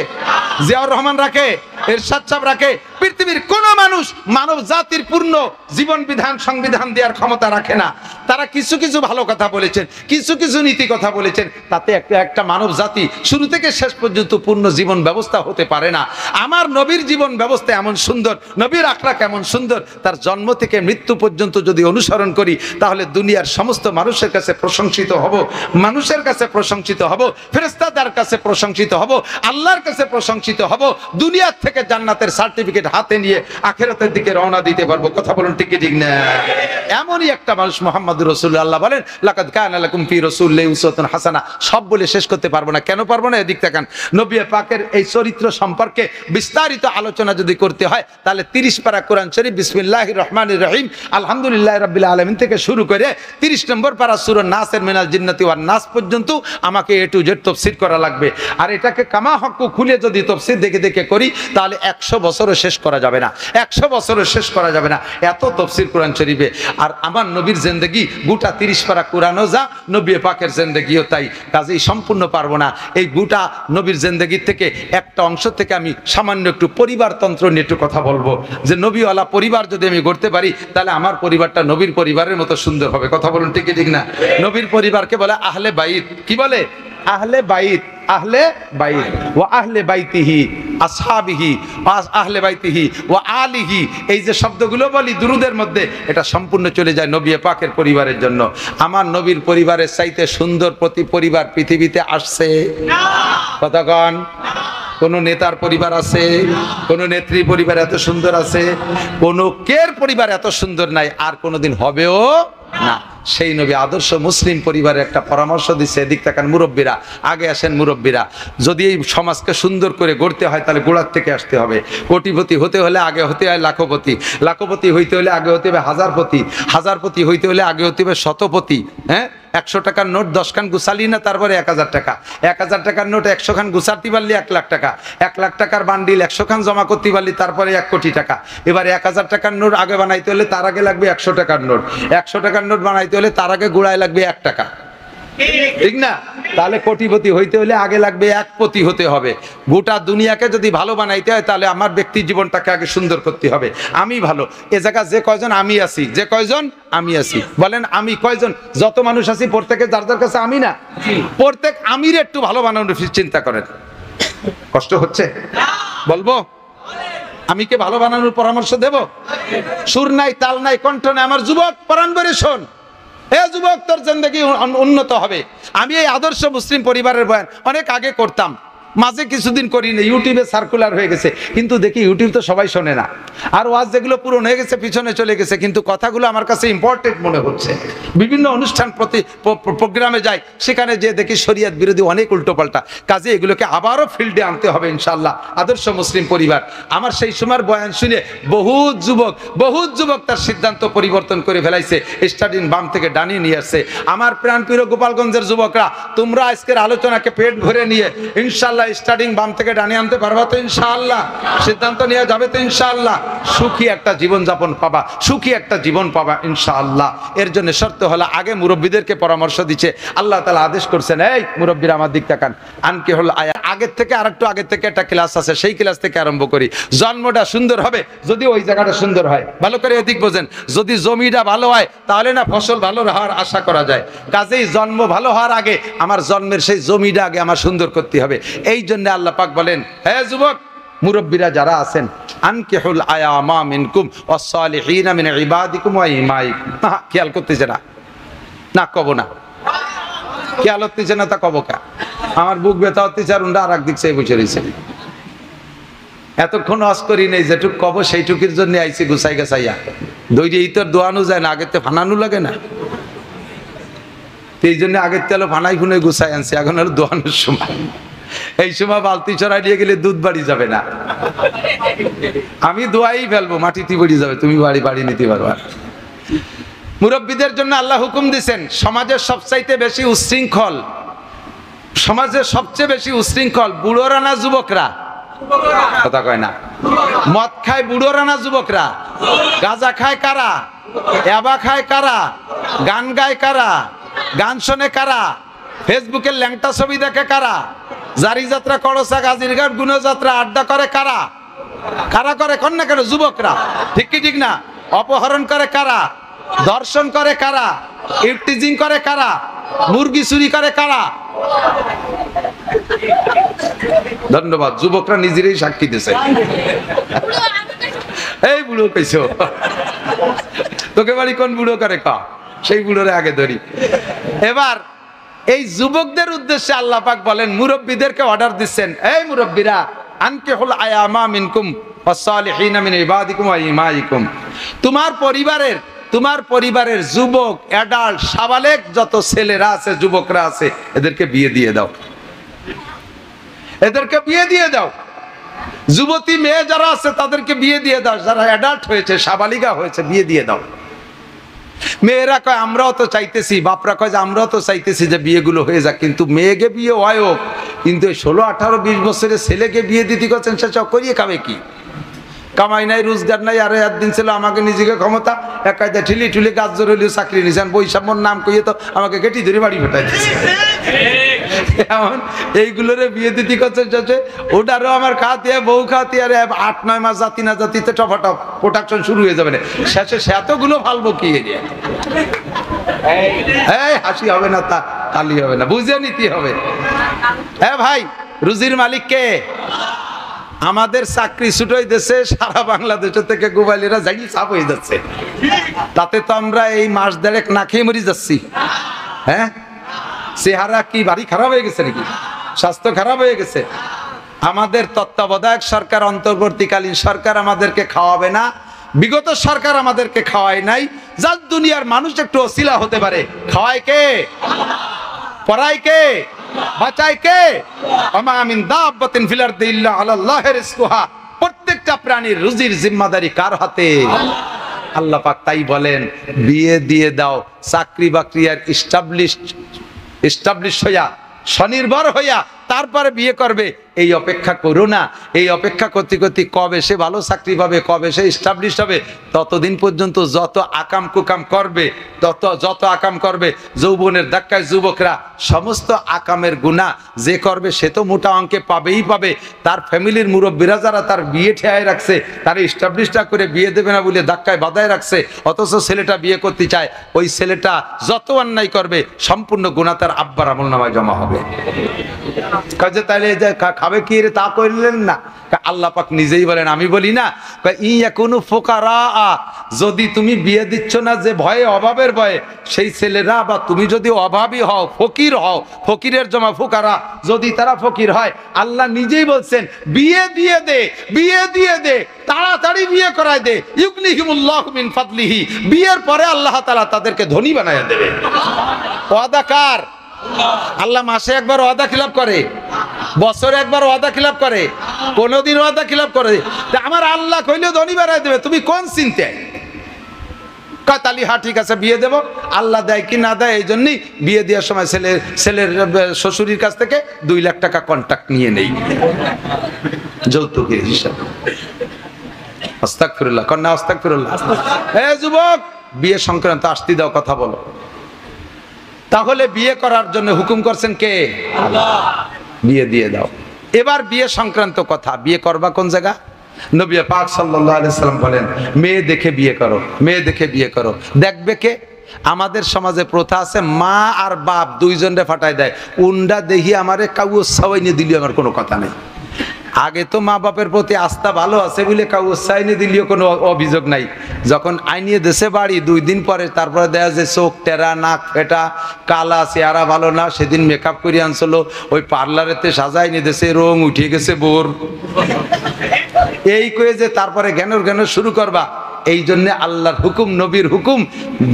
জিয়াউর রহমান রাখে? এরশাদ সাহেব রাখে? পৃথিবীর কোন মানুষ মানব জাতির পূর্ণ জীবন বিধান সংবিধান দেওয়ার ক্ষমতা রাখে না। তারা কিছু কিছু ভালো কথা বলেছেন, কিছু কিছু নীতি কথা বলেছেন, তাতে একটা মানব জাতি শুরু থেকে শেষ পর্যন্ত পূর্ণ জীবন ব্যবস্থা হতে পারে না। আমার নবীর জীবন ব্যবস্থা এমন সুন্দর, নবীর আখলাক এমন সুন্দর, তার জন্ম থেকে মৃত্যু পর্যন্ত যদি অনুসরণ করি তাহলে দুনিয়ার সমস্ত মানুষের কাছে প্রশংসিত হব, মানুষের কাছে প্রশংসিত হব, ফেরেশতাদের কাছে প্রশংসিত হব, আল্লাহর কাছে প্রশংসিত হব, দুনিয়ার থেকে জান্নাতের সার্টিফিকেট হাতে নিয়ে আখিরাতের দিকে রওনা দিতে পারবো। কথা বলুন ঠিক কি ঠিক না? এমনই একটা মানুষ মুহাম্মদুর রাসূলুল্লাহ। আল্লাহ বলেন লাকাদ কানা লাকুম ফি রাসূলিল্লাহি উসওয়াতুন হাসানা। সব বলে শেষ করতে পারবো না। কেন পারবো না? এদিক তাকান। নবী পাকের এই চরিত্র সম্পর্কে বিস্তারিত আলোচনা যদি করতে হয় তাহলে 30 পারা কোরআন শরীফ বিসমিল্লাহির রহমানির রহিম আলহামদুলিল্লাহি রাব্বিল আলামিন থেকে শুরু করে 30 নম্বর পারা সূরা নাসের মিনাল জিন্নাতি ওয়ান নাস পর্যন্ত আমাকে এ টু জেড তাফসীর করা লাগবে। আর এটাকে কামা হক্কু খুলে যদি তাফসীর দেখে দেখে করি তাহলে 100 বছরও শেষ করা যাবে না, 100 বছরও শেষ করা যাবে না, এত তাফসীর কোরআন শরীফে। আর আমার নবীর জিন্দেগি গোটা 30 পারা কোরআনও যা, নবী পাকের জিন্দেগিও তাই। কাজেই সম্পূর্ণ পারবো না। এই গোটা নবীর জিন্দেগির থেকে একটা অংশ থেকে আমি সামান্য একটু পরিবারতন্ত্র নিয়ে একটু কথা বলবো, যে নবীওয়ালা পরিবার যদি আমি গড়তে পারি তাহলে আমার পরিবারটা নবীর পরিবারের মতো সুন্দর হবে। কথা বলুন ঠিক ঠিক না? নবীর পরিবারকে বলে আহলে বাইত। কি বলে? আহলে বাইত, আহলে বাইত ওয়া আহলে বাইতিহি আসহাবিহি আহলে বাইতিহি ওয়া আলিহি। এই যে শব্দগুলো বলি দুরুদের মধ্যে, এটা সম্পূর্ণ চলে যায় নবী পাকের পরিবারের জন্য। আমার নবীর পরিবারের চাইতে সুন্দর প্রতি পরিবার পৃথিবীতে আসছে না। কথা কন? কোন নেতার পরিবার আছে? কোন নেত্রী পরিবার এত সুন্দর আছে? কোন কের পরিবার এত সুন্দর নাই, আর কোনোদিন হবেও না। সেই নবী আদর্শ মুসলিম পরিবারের একটা পরামর্শ দিচ্ছে। এদিক তাকান মুরব্বীরা, আগে আসেন মুরব্বীরা। যদি এই সমাজকে সুন্দর করে গড়তে হয় তাহলে গোড়ার থেকে আসতে হবে। কোটিপতি হতে হলে আগে হতে হয় লাখপতি, লাখপতি হইতে হলে আগে হতে হবে হাজারপতি, হাজারপতি হইতে হলে আগে হতে হবে শতপতি। হ্যাঁ, 100 টাকার নোট 10 খান গুছালি না, তারপরে 1000 টাকা, 1000 টাকার নোট 100 খান গুছাতে পারলি 1 লাখ টাকা, 1 লাখ টাকার বান্ডিল 100 খান জমা করতে পারলি তারপরে 1 কোটি টাকা। এবারে 1000 টাকার নোট আগে বানাইতে হলে তার আগে লাগবে 100 টাকার নোট, 100 টাকার নোট বানাইতে হলে তার আগে গুড়ায় লাগবে 1 টাকা, ঠিক না? তাহলে কোটিপতি হইতে হলে আগে লাগবে 1 কোটি হতে হবে। গোটা দুনিয়াকে যদি ভালো বানাইতে হয় তাহলে আমার ব্যক্তি জীবনটাকে আগে সুন্দর করতে হবে। আমি ভালো, এ জায়গা যে কয়জন আমি আছি, যে কয়জন আমি আছি, বলেন আমি কয়জন? যত মানুষ আছি প্রত্যেকে যার যার কাছে আমি না, প্রত্যেক আমির একটু ভালো বানানোর চিন্তা করেন। কষ্ট হচ্ছে? বলবো আমি কে ভালো বানানোর পরামর্শ দেব? সুর নাই, তাল নাই, কণ্ঠ নাই। আমার যুবক প্রাণ ভরে শোন, এ যুবক, তোর জিন্দেগি উন্নত হবে। আমি এই আদর্শ মুসলিম পরিবারের বয়ান অনেক আগে করতাম, মাঝে কিছুদিন করি না, ইউটিউবে সার্কুলার হয়ে গেছে, কিন্তু দেখি ইউটিউব তো সবাই শোনে না। আর ওয়াজ যেগুলো পূরণ হয়ে গেছে পিছনে চলে গেছে, কিন্তু কথাগুলো আমার কাছে ইম্পর্টেন্ট মনে হচ্ছে। বিভিন্ন অনুষ্ঠান প্রোগ্রামে যাই, সেখানে যে দেখি শরিয়ত বিরোধী অনেক উল্টোপাল্টা কাজে, এগুলোকে আবারও ফিল্ডে আনতে হবে ইনশাল্লাহ। আদর্শ মুসলিম পরিবার, আমার সেই সময়ের বয়ান শুনে বহুত যুবক তার সিদ্ধান্ত পরিবর্তন করে ফেলাইছে, স্টাডিং বাম থেকে ডানিয়ে নিয়ে আসছে। আমার প্রাণপ্রিয় গোপালগঞ্জের যুবকরা, তোমরা আজকের আলোচনাকে পেট ভরে নিয়ে ইনশাল্লাহ ইনশাআল্লাহ স্টার্টিং বাম থেকে ডানে আনতে পারবা তো ইনশাআল্লাহ? সিদ্ধান্ত নিয়ে যাবে তো ইনশাআল্লাহ? সুখী একটা জীবন যাপন পাবা, সুখী একটা জীবন পাবা ইনশাআল্লাহ। এর জন্য শর্ত হলো আগে মুরব্বীদেরকে পরামর্শ দিচ্ছে, আল্লাহ তাআলা আদেশ করছেন, এই মুরব্বীরা আমার দিক তাকান, আনকে হল আয়া। আগের থেকে আরেকটু আগের থেকে একটা ক্লাস আছে, সেই ক্লাস থেকে আরম্ভ করি। জন্মটা সুন্দর হবে যদি ওই জায়গাটা সুন্দর হয়, ভালো করে এদিক বোঝেন। যদি জমিটা ভালো হয় তাহলে না ফসল ভালো হওয়ার আশা করা যায়। কাজেই জন্ম ভালো হওয়ার আগে আমার জন্মের সেই জমিটা আগে আমার সুন্দর করতে হবে। এই জন্য আল্লাহ পাক বলেন, হে যুবক মুরব্বীরা যারা আছেন, আনকিহুল আয়ামা মিনকুম ওয়াস-সালিহিনা মিন ইবাদিকুম ওয়া ইমাইকুম। খেয়াল করতেছে না? না কব না, খেয়াল হতেছে না তা কব কা? আমার বুক ব্যথা হতেছে আর উন্ডা আর এক দিক চেয়ে বসে রয়েছে। এতক্ষণ অস করি নেই, যেটুক কব সেইটুকির জন্য আইসি গুছাই গেছাইয়া। দৈরে ইতর দোয়ানো যায় না, আগের তে ফানানো লাগে না, এই জন্য আগের তেলো ফানাই ফুনে গুছাই আনছি, এখন আর দোয়ানোর সময়। এই সময় বালতি চড়াই দিয়ে গেলে দুধ বাড়ি যাবে না, আমি দোয়াই ফেলবো, মাটিতে পড়ে যাবে, তুমি বাড়ি বাড়ি নিতে পারবা। মুরব্বীদের জন্য আল্লাহ হুকুম দিচ্ছেন, সমাজের সবচাইতে বেশি উচ্ছৃঙ্খল, সমাজের সবচেয়ে বেশি উচ্ছৃঙ্খল বুড়োরা না যুবকরা? কথা কয় না। মদ খায় বুড়োরা না যুবকরা? গাঁজা খায় কারা? ইয়াবা খায় কারা? গান গায় কারা? গান শোনে কারা? ফেসবুকের ল্যাংটা ছবি দেখে কারা? জারি যাত্রা, কড়সা, গাজীরঘাট, গুণযাত্রা, আড্ডা করে কারা? কারা করে? কন না কেন? যুবকরা। ঠিক কি ঠিক না? অপহরণ করে কারা? ধর্ষণ করে কারা? ইফটিজিং করে কারা? মুরগি চুরি করে কারা? ধন্যবাদ, যুবকরা নিজেরাই সাক্ষী দিছে। এই বুড়ো কইছো, তোকে বাড়ি কোন বুড়ো করে কা? সেই বুড়োরে আগে ধরি। এবার এই যুবকদের উদ্দেশ্যে আল্লাহ পাক বলেন, মুরব্বীদেরকে অর্ডার দিচ্ছেন, এই মুরব্বীরা, আনকিহুল আয়ামা মিনকুম ওয়াস-সালিহিনা মিন ইবাদিকুম ওয়া ইমাইকুম। তোমার পরিবারের যুবক, অ্যাডাল্ট, সাবালেক যত ছেলেরা আছে, যুবকরা আছে, এদেরকে বিয়ে দিয়ে দাও, এদেরকে বিয়ে দিয়ে দাও। যুবতী মেয়ে যারা আছে তাদেরকে বিয়ে দিয়ে দাও, যারা অ্যাডাল্ট হয়েছে, সাবালিকা হয়েছে, বিয়ে দিয়ে দাও। মেয়েরা কয় আমরাও তো চাইতেছি, বাপরা কয় যে আমরাও তো চাইতেছি যে বিয়েগুলো হয়ে যাক, কিন্তু মেয়েকে বিয়ে হয় হোক, কিন্তু 16, 18, 20 বছরের ছেলেকে বিয়ে দিতে করছেন, সে করিয়ে খাবে কি? কামাই নাই, রোজগার নাই, আরো একদিন ছিল আমাকে নিজেকে ক্ষমতা এক কায়দা ঠেলি ঠুলি গাছ জোর হলেও চাকরি নিয়েছেন, বৈষম্যর নাম কইয়ে তো আমাকে কেটি ধরে বাড়ি ফেটাই দিচ্ছে। এমন এইগুলোরে বিয়ে দিতে করছেন, ওটারও আমার খাওয়াতে বউ খাওয়াতে, আর 8-9 মাস জাতি না জাতিতে টপাটপ প্রোডাকশন শুরু হয়ে যাবে না, শেষে সে এতগুলো ফালবো কি এরিয়া? এই হাসি হবে না, তা তালি হবে না, বুঝে নিতে হবে। হ্যাঁ ভাই, রুজির মালিক কে? আমাদের চাকরি ছুটোই দেশে, সারা বাংলাদেশের থেকে গোবালিরা যাই চাপ হয়ে যাচ্ছে, তাতে তো আমরা এই মাস দেড়েক না খেয়ে মরি যাচ্ছি। হ্যাঁ, চেহারা কি বাড়ি খারাপ হয়ে গেছে নাকি? স্বাস্থ্য খারাপ হয়ে গেছে? আমাদের তত্ত্বাবধায়ক সরকার, অন্তর্বর্তীকালীন সরকার আমাদেরকে খাওয়াবে না, বিগত সরকার আমাদেরকে খাওয়ায় নাই, যার দুনিয়ার মানুষ একটু অছিলা হতে পারে। খাওয়ায় কে? পড়ায় কে? বাঁচায় কে? ওমা মিন দাব্বাতিন ফিল আরদি ইল্লা আলাল্লাহি রিজকুহা। প্রত্যেকটা প্রাণীর রুজির জিম্মাদারি কার হাতে? আল্লাহ পাক তাই বলেন, বিয়ে দিয়ে দাও। চাকরি বাকরি আর এস্টাবলিশ হইয়া, স্বনির্ভর হইয়া তারপরে বিয়ে করবে, এই অপেক্ষা করো না। এই অপেক্ষা করতে করতে কবে সে ভালো চাকরি পাবে, কবে সে এস্টাবলিশ হবে, ততদিন পর্যন্ত যত আকাম কুকাম করবে, যত আকাম করবে, যৌবনের ধাক্কায় যুবকরা সমস্ত আকামের গুনাহ যে করবে সে তো মোটা অঙ্কে পাবেই পাবে। তার ফ্যামিলির মুরব্বীরা যারা তার বিয়ে ঠেয়ায় রাখছে, তার এস্টাবলিশটা করে বিয়ে দেবে না বলে ধাক্কায় বাধায় রাখছে, অথচ ছেলেটা বিয়ে করতে চায়, ওই ছেলেটা যত অন্যায় করবে সম্পূর্ণ গুনাহ তার আব্বার আমলনামায় জমা হবে। কাজে তাইলে খাবে কি রে, তা করলেন না? আল্লাহ পাক নিজেই বলেন, আমি বলি না, ইয়া কোনো ফোকারা, যদি তুমি বিয়ে দিচ্ছ না যে ভয়ে, অভাবের ভয়ে, সেই ছেলেরা বা তুমি যদি অভাবী হও, ফকির হও, ফকিরের জমা ফোকারা, যদি তারা ফকির হয়, আল্লাহ নিজেই বলছেন বিয়ে দিয়ে দে, বিয়ে দিয়ে দে, তাড়াতাড়ি বিয়ে করায় দে। ইউগনিহিমুল্লাহু মিন ফাদলিহি, বিয়ের পরে আল্লাহ তাআলা তাদেরকে ধনী বানায়া দেবে। ওয়াদা কার? আল্লাহ মাসে একবার ওয়াদা খিলাফ করে? বছরে একবার ওয়াদা খিলাফ করে? কোনদিন ওয়াদা খিলাফ করে? আমার আল্লাহ কইলে ধনী বানায় দেবে, তুমি কোন চিন্তায়? কাতালি হা ঠিক আছে বিয়ে দেব, আল্লাহ দেয় কি না দেয় এই জন্যই বিয়ে দেওয়ার সময় ছেলের শ্বশুরের কাছ থেকে 2 লাখ টাকা কন্ট্রাক্ট নিয়ে নেই যৌতুকের হিসাবে। আস্তাগফিরুল্লাহ, কন্যা আস্তাগফিরুল্লাহ। এ যুবক, বিয়ে সংক্রান্ত আসতে দাও, কথা বলো। তাহলে বিয়ে করার জন্য হুকুম করছেন কে? আল্লাহ। বিয়ে দিয়ে দাও। এবার বিয়ে সংক্রান্ত কথা, বিয়ে করবা কোন জায়গা? নবী পাক সাল্লাল্লাহু আলাইহি সাল্লাম বলেন, মেয়ে দেখে বিয়ে করো, মেয়ে দেখে বিয়ে করো। দেখবে কে? আমাদের সমাজে প্রথা আছে, মা আর বাপ দুইজনরে ফাটায় দেয়, উন্ডা দেখি আমারে কাউস সাওয়াইনে দিলি আমার কোনো কথা নেই। আগে তো মা বাপের প্রতি আস্থা ভালো আছে বলে কাউস সাইনে দিলিও কোনো অভিযোগ নাই। যখন আইনিয়ে দেশে বাড়ি 2 দিন পরে তারপরে দেখা যায় চোখ টেরা, নাক ফেটা, কালা, চেহারা ভালো না, সেদিন মেকআপ করে আনছিল, ওই পার্লারেতে সাজাই নিয়ে দেশে রং উঠে গেছে বোর, এই কয়ে যে তারপরে জ্ঞান শুরু করবা। এই জন্য আল্লাহর হুকুম, নবীর হুকুম,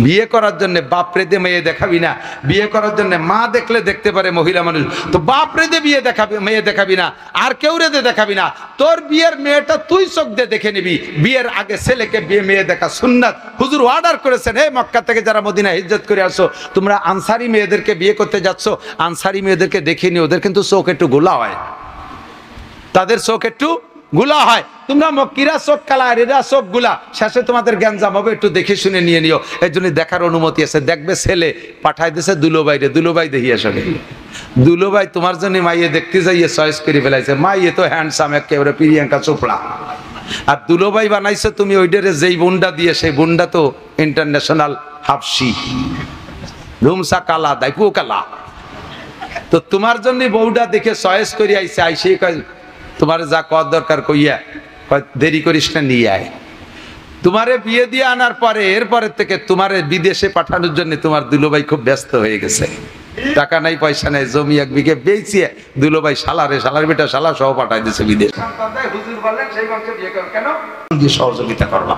বিয়ে করার জন্য বাপরে দে মেয়ে দেখাবি না। বিয়ে করার জন্য মা দেখলে দেখতে পারে মহিলা মানুষ, তো বাপরে দে বিয়ে দেখাবি, মেয়ে দেখাবি না, আর কেউ রে দে দেখাবি না। তোর বিয়ের মেয়েটা তুই চোখ দিয়ে দেখে নিবি। বিয়ের আগে ছেলেকে বিয়ে মেয়ে দেখা সুন্নাত। হুজুর অর্ডার করেছেন, হে মক্কা থেকে যারা মদিনা হিজরত করে আসো, তোমরা আনসারি মেয়েদেরকে বিয়ে করতে যাচ্ছ, আনসারি মেয়েদেরকে দেখে নিও, ওদের কিন্তু চোখ একটু গোলা হয়, তাদের চোখ একটু গুলা হয়। তোমরা মক্কিরা চোখ কালা, এরা চোখ গুলা, শেষে তোমাদের জ্ঞানজাম হবে, একটু দেখে শুনে নিয়ে নিও। এই জন্য দেখার অনুমতি আছে। দেখবে ছেলে পাঠাই দিয়েছে দুলোবাইরে, দুলোবাই দেখিয়ে আসবে। দুলোবাই তোমার জন্য মাইয়ে দেখতে যাইয়ে চয়েস করে ফেলাইছে, মাইয়ে তো হ্যান্ডসাম একেবারে প্রিয়াঙ্কা চোপড়া, আর দুলোবাই বানাইছে তুমি ওইটারে যেই বুন্ডা দিয়ে, সেই বুন্ডা তো ইন্টারন্যাশনাল হাফসি, রুমসা কালা, দাইপু কালা। তো তোমার জন্য বউটা দেখে চয়েস করে আইছে, আইসে তোমার যা কর দরকার কইয়া দেরি করিস না, নিয়ে আয়। তোমারে বিয়ে দিয়ে আনার পরে এরপরের থেকে তোমারে বিদেশে পাঠানোর জন্য তোমার দুলোভাই খুব ব্যস্ত হয়ে গেছে। টাকা নাই, পয়সা নাই, জমি 1 বিঘে বেচিয়ে দুলোভাই শালার বেটা শালা সহ পাঠাই দিচ্ছে বিদেশ। কেন? সহযোগিতা করবা।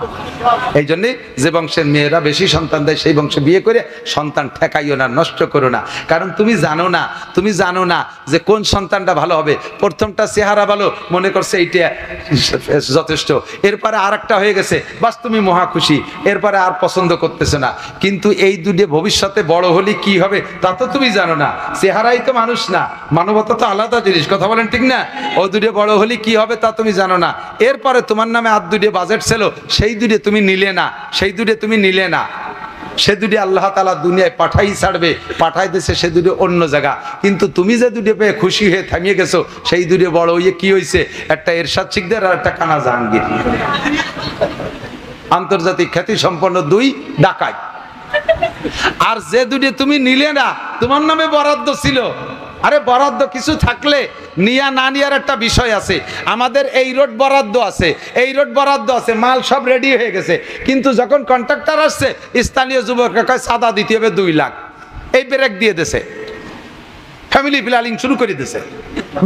এই জন্য যে বংশের মেয়েরা বেশি সন্তান দেয় সেই বংশে বিয়ে করে সন্তান ঠেকাইও না, নষ্ট করো না। কারণ তুমি জানো না যে কোন সন্তানটা ভালো হবে। প্রথমটা চেহারা ভালো, মনে করছে এইটা যথেষ্ট, এরপরে আর একটা হয়ে গেছে, বাস তুমি মহা খুশি, এরপরে আর পছন্দ করতেছে না। কিন্তু এই দুটো ভবিষ্যতে বড় হলে কি হবে তা তো তুমি জানো না। চেহারাই তো মানুষ না, মানবতা তো আলাদা জিনিস, কথা বলেন ঠিক না? ও দুটো বড় হলে কি হবে তা তুমি জানো না। এরপরে তোমার নামে আর দুটো বাজেট ছিল, সেই দুটো তুমি নিলে না, সে দুটি আল্লাহ তাআলা দুনিয়ায় পাঠাই দিয়েছে, সে দুটি অন্য জায়গা। কিন্তু তুমি যে দুটি পেয়ে খুশি হয়ে থামিয়ে গেছো, সেই দুটি বড় হয়ে কি হয়েছে, একটা এরশাদ শিকদার আর একটা কানা জাহাঙ্গীর, আন্তর্জাতিক খ্যাতি সম্পন্ন 2 ডাকাত। আর যে দুটি তুমি নিলে না, তোমার নামে বরাদ্দ ছিল। আরে বরাদ্দ কিছু থাকলে নিয়া না নিয়ার একটা বিষয় আছে। আমাদের এই রোড বরাদ্দ আছে, মাল সব রেডি হয়ে গেছে, কিন্তু যখন কন্ট্রাক্টর আসছে, স্থানীয় যুবকরা কয় চাঁদা দিতে হবে 2 লাখ। এই ব্রেক দিয়ে দিছে, ফ্যামিলি প্ল্যানিং শুরু করে দিছে,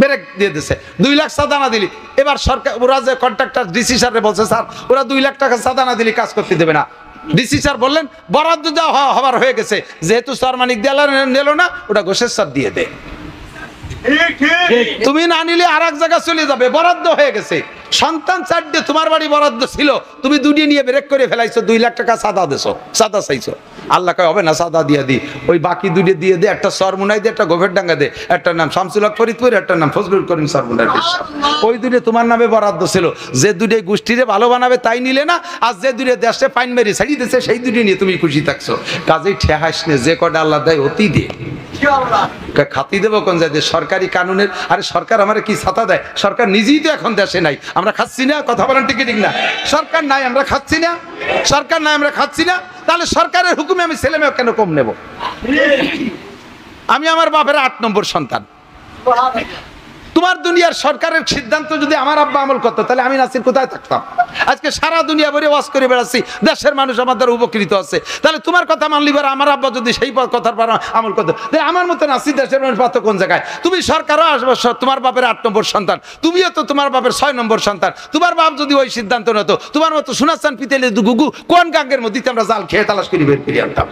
ব্রেক দিয়ে দিছে। 2 লাখ চাঁদা না দিলি, এবার সরকার, ওরা যে কন্ট্রাক্টর ডিসি স্যারে বলছে, স্যার ওরা 2 লাখ টাকা চাঁদা না দিলি কাজ করতে দেবে না। ডিসি স্যার বললেন বরাদ্দ যা হবার হয়ে গেছে, যেহেতু সরমানিক দেয়ালা নিল না, ওটা ঘোষের স্যার দিয়ে দে। তুমি না নিলে আর এক জায়গা চলে যাবে, বরাদ্দ হয়ে গেছে। সন্তান 4টে, তোমার বাড়ি বরাদ্দ ছিল, তুমি 2টি নিয়ে ব্রেক করে ফেলাইছো, 2 লাখ টাকা চাঁদা চাইছো। আল্লাহ কয় হবে না, চাঁদা দিয়ে দি, ওই বাকি 2টি দিয়ে দে, একটা সরমুনাই দে, একটা গোফের ডাঙ্গা দে, একটার নাম শামসুল হক ফরিদপুর, একটার নাম ফজলুল করিম সরমুনার বিশ্বাস। ওই 2টি তোমার নামে বরাদ্দ ছিল। যে 2টি গোষ্ঠীরে ভালো বানাবে তাই নিলে না, আর যে 2টি দেশে পাইন মেরি ছাড়িয়ে দিচ্ছে, সেই 2টি নিয়ে তুমি খুশি থাকছো। কাজেই ঠেহাস নে, যে কটা আল্লাহ দেয় অতি দিয়ে খাতি দেবো কোন যায়? সরকারি কানুনের, আরে সরকার আমার কি ছাতা দেয়? সরকার নিজেই তো এখন দেশে নাই, আমরা খাচ্ছি না, কথা বলেন ঠিক না? সরকার নাই, আমরা খাচ্ছি না, তাহলে সরকারের হুকুমে আমি ছেলে মেয়ে কেন কম নেব? আমি আমার বাপের 8 নম্বর সন্তান। তোমার দুনিয়ার সরকারের সিদ্ধান্ত যদি আমার আব্বা আমল করতো, তাহলে আমি নাসির কোথায় থাকতাম? আজকে সারা দুনিয়া ভরে ওয়াজ করে বেড়াচ্ছি, দেশের মানুষ আমার দ্বারা উপকৃত আছে। তাহলে তোমার কথা মানলি পরে আমার আব্বা যদি সেই কথার পর আমল করতো, তাহলে আমার মতো নাসির দেশের মানুষ পাতো কোন জায়গায়? তুমি সরকারও আসবে, তোমার বাপের 8 নম্বর সন্তান, তুমিও তো তোমার বাপের 6 নম্বর সন্তান। তোমার বাপ যদি ওই সিদ্ধান্ত নিত, তোমার মতো সোনাচান পিতেলে গুগু কোন গাঙ্গের মধ্যে আমরা জাল খেয়ে তালাশ করে বের করে আনতাম।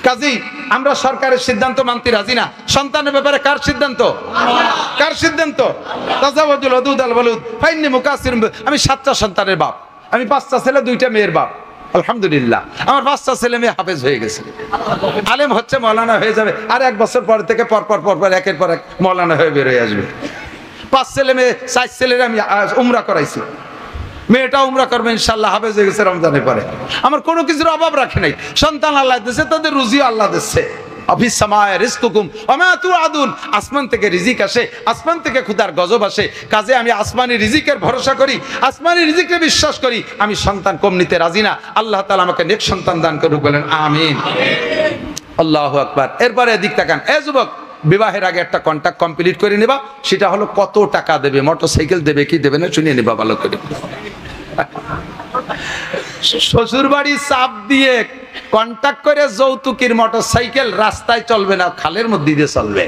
কাজী আমরা সরকারের সিদ্ধান্ত মানতে রাজি না। সন্তানের ব্যাপারে কার সিদ্ধান্ত? তাজাওয়াজুল ওদুদ আল ওয়ালুদ ফাইন্নী মুকাসসিরুন। আমি 7টা সন্তানের বাপ, আমি 5টা ছেলে 2টা মেয়ের বাপ, আলহামদুলিল্লাহ আমার 5টা ছেলে মেয়ে হাফেজ হয়ে গেছে, আলেম হচ্ছে, মৌলানা হয়ে যাবে, আর 1 বছর পর থেকে পর একের পর এক মৌলানা হয়ে বের হয়ে আসবে। 5 ছেলে মেয়ে 4 ছেলের আমি উমরা করাইছি, মেয়েটা উমরা করবে ইনশাআল্লাহ, হাফেজ হয়ে গেছে রমজানের পরে। আমার কোনো কিছুর অভাব রাখে নাই, সন্তান আল্লাহ দিয়েছে, তাদের রুজিও আল্লাহ দিচ্ছে। আসমান থেকে রিজিক আসে, আসমান থেকে ক্ষুধার গজব আসে, কাজে আমি আসমানি রিজিকের ভরসা করি, আসমানি রিজিকে বিশ্বাস করি। আমি সন্তান কম নিতে রাজি না। আল্লাহ তাআলা আমাকে নেক সন্তান দান করুক, বলেন আমিন। আল্লাহু আকবার। এরপরে এদিক তাকান, এ যুবক, বিবাহের আগে একটা কন্ট্রাক্ট কমপ্লিট করে নেবা, সেটা হলো কত টাকা দেবে, মোটরসাইকেল দেবে কি দেবে না শুনিয়ে নেবা ভালো করে। শ্বশুর বাড়ি চাপ দিয়ে কন্ট্যাক্ট করে যৌতুকের মোটরসাইকেল রাস্তায় চলবে না, খালের মধ্যে দিয়ে চলবে।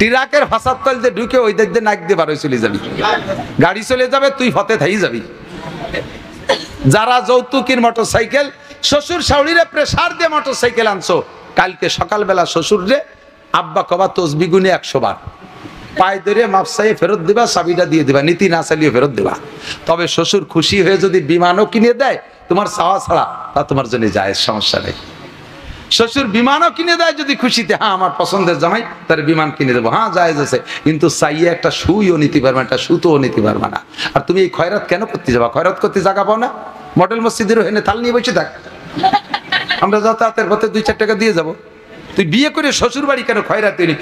ট্রাকের ফাসাদ তলতে ঢুকে ওই দিক দিয়ে নাক দিয়ে বারোয় চলে যাবি, গাড়ি চলে যাবে, তুই ফতে থাই যাবি। যারা যৌতুকের মোটরসাইকেল শ্বশুর শাশুড়িরে প্রেসার দিয়ে মোটরসাইকেল আনছো, কালকে সকালবেলা শ্বশুরে আব্বা কবা তসবি গুনে 100 বার, পায়ে ধরে মাপসাই ফেরত দিবা, চাবিটা দিয়ে দিবা, নীতি না চালিয়ে ফেরত দিবা। তবে শ্বশুর খুশি হয়ে যদি বিমানও কিনে দেয় তোমার চাওয়া ছাড়া, তা তোমার জন্য জায়েজ, সমস্যা নেই। শ্বশুর বিমানও কিনে দেয় যদি খুশিতে, হ্যাঁ আমার পছন্দের জামাই, তার বিমান কিনে দেবো, হ্যাঁ জায়েজ আছে, কিন্তু চাইয়ে একটা সুইও নিতে পারবে না, একটা সুতোও নিতে পারবে না। আর তুমি এই খয়রাত কেন করতে যাবা? খয়রাত করতে জায়গা পাও না? মডেল মসজিদের ওখানে থাল নিয়ে বসে থাক, আমরা যাতায়াতের পথে 2-4 টাকা দিয়ে যাবো। তুই বিয়ে করে শ্বশুর বাড়ি কেন খয়রাত তৈরি?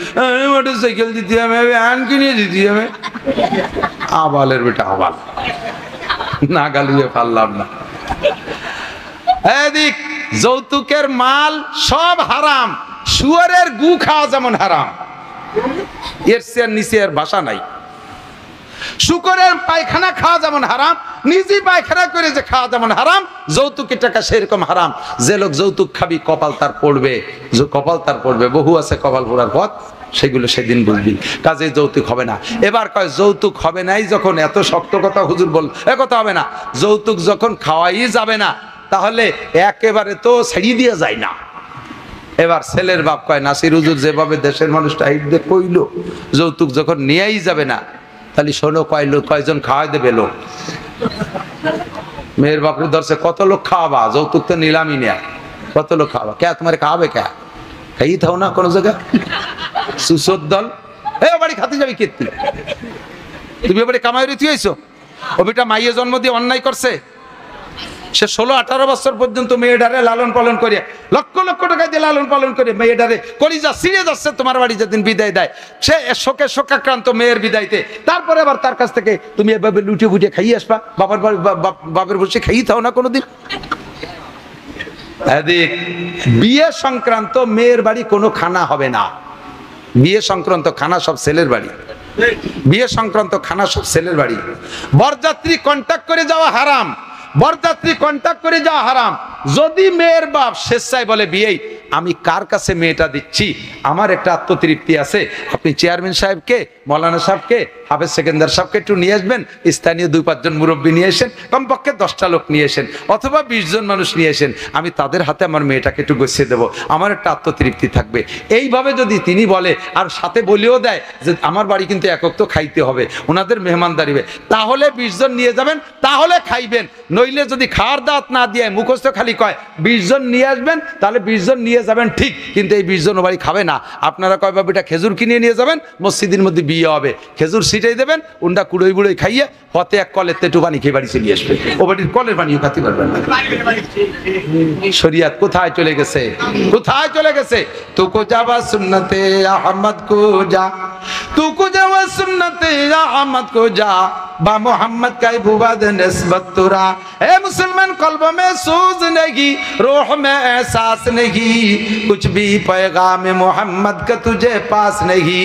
মোটরসাইকেল দিতে হবে, আন কিনে দিতে হবে। আবালের বেটা আবাল, না গালিয়ে পারলাম না। এদিক যৌতুকের মাল সব হারাম, শুয়োরের গু খাওয়া যেমন হারাম, এর চেয়ে নিচে এর ভাষা নাই। শুকরের পায়খানা খাওয়া যেমন হারাম, নিজে পায়খানা করে যে খাওয়া যেমন হারাম, যৌতুকের টাকা সেরকম হারাম। যে লোক যৌতুক খাবি কপাল তার পড়বে, কপাল তার পড়বে, বহু আছে কপাল পড়ার পথ, সেগুলো সেদিন বুঝবি। কাজে যৌতুক হবে না। এবার কয় যৌতুক হবে নাই যখন, এত শক্ত কথা হুজুর বল, এ কথা হবে না। যৌতুক যখন খাওয়াই যাবে না, তাহলে একেবারে তো ছাড়িয়ে দিয়ে যায় না। এবার ছেলের বাপ কয়, নাসির হুজুর যেভাবে দেশের মানুষটা হিট কইল, যৌতুক যখন নিয়েই যাবে না, তাহলে শোনো কয়জন খাওয়াই দেবে লোক। মেয়ের বাপরে ধরছে, কত লোক খাওয়াবা? যৌতুক তো নিলামই নেয়া, কত লোক খাওয়াবা? কে তোমার খাওয়াবে? কে খাইয়ে থাও না কোনো জায়গায় সুসদ দল, এ বাড়ি খাতে যাবি কে? তুমি বাড়ি কামাই রীতি হয়েছো? ও বেটা মাইয়ে জন্ম দিয়ে অন্যায় করছে, সে 16-18 বছর পর্যন্ত মেয়েটারে লালন পালন করে, লক্ষ লক্ষ টাকা দিয়ে লালন পালন করে মেয়েটারে কলিজা ছিঁড়ে যাচ্ছে, তোমার বাড়ি যেদিন বিদায় দেয়, সে শোকাক্রান্ত মেয়ের বিদায়তে, তারপরে আবার তার কাছ থেকে তুমি এভাবে লুটে বুটে খাইয়ে আসবা, বাপের বসে খাইয়ে থাও না কোনোদিন। বিয়ে সংক্রান্ত মেয়ের বাড়ি কোনো খানা হবে না, বিয়ে সংক্রান্ত খানা সব ছেলের বাড়ি, বিয়ে সংক্রান্ত খানা সব ছেলের বাড়ি। বরযাত্রী কন্ট্যাক্ট করে যাওয়া হারাম, বরযাত্রী কন্ট্যাক্ট করে যাওয়া হারাম। যদি মেয়ের বাপ স্বেচ্ছায় বলে বিয়েই আমি কার কাছে মেয়েটা দিচ্ছি, আমার একটা আত্মতৃপ্তি আছে, আপনি চেয়ারম্যান সাহেবকে, মৌলানা সাহেবকে, হাফেজ সেকেন্দার সাহেবকে একটু নিয়ে আসবেন, স্থানীয় 2-5 জন মুরব্বী নিয়ে এসেন, কমপক্ষে 10টা লোক নিয়ে এসেন, অথবা 20 জন মানুষ নিয়ে এসেন, আমি তাদের হাতে আমার মেয়েটাকে একটু গুছিয়ে দেবো, আমার একটা আত্মতৃপ্তি থাকবে। এইভাবে যদি তিনি বলে, আর সাথে বলেও দেয় যে আমার বাড়ি কিন্তু একক তো খাইতে হবে, ওনাদের মেহমানদারি, তাহলে 20 জন নিয়ে যাবেন, তাহলে খাইবেন। নইলে যদি খাওয়ার দাওয়াত না দিয়ে মুখস্থ খালি কয় 20 জন নিয়ে আসবেন, তাহলে 20 জন নিয়ে যাবেন ঠিক, কিন্তু এই 20 জন বাড়ি খাবে না। আপনারা কয় বাবা এটা খেজুর কিনে নিয়ে যাবেন, মসজিদের মধ্যে বিয়ে হবে, খেজুর ছিটাই দেবেন, উন্ডা কুড়োই বুড়োই খাইয়ে হতে এক কলের তেটু পানি খেয়ে বাড়ি চলে আসবে, ও বাড়ির কলের পানিও খাতে পারবেন না। শরিয়াত কোথায় চলে গেছে, কোথায় চলে গেছে? তুকো যাওয়া সুন্নতে আহমদ কো যা, তুকো যাওয়া সুন্নতে আহমদ কো যা, বা मोहम्मद का बुवाद निस्बत तुरा। ए मुसलमान कल्ब में सूज नहीं, रूह में एहसास नहीं, कुछ भी पैगाम मोहम्मद का तुझे पास नहीं।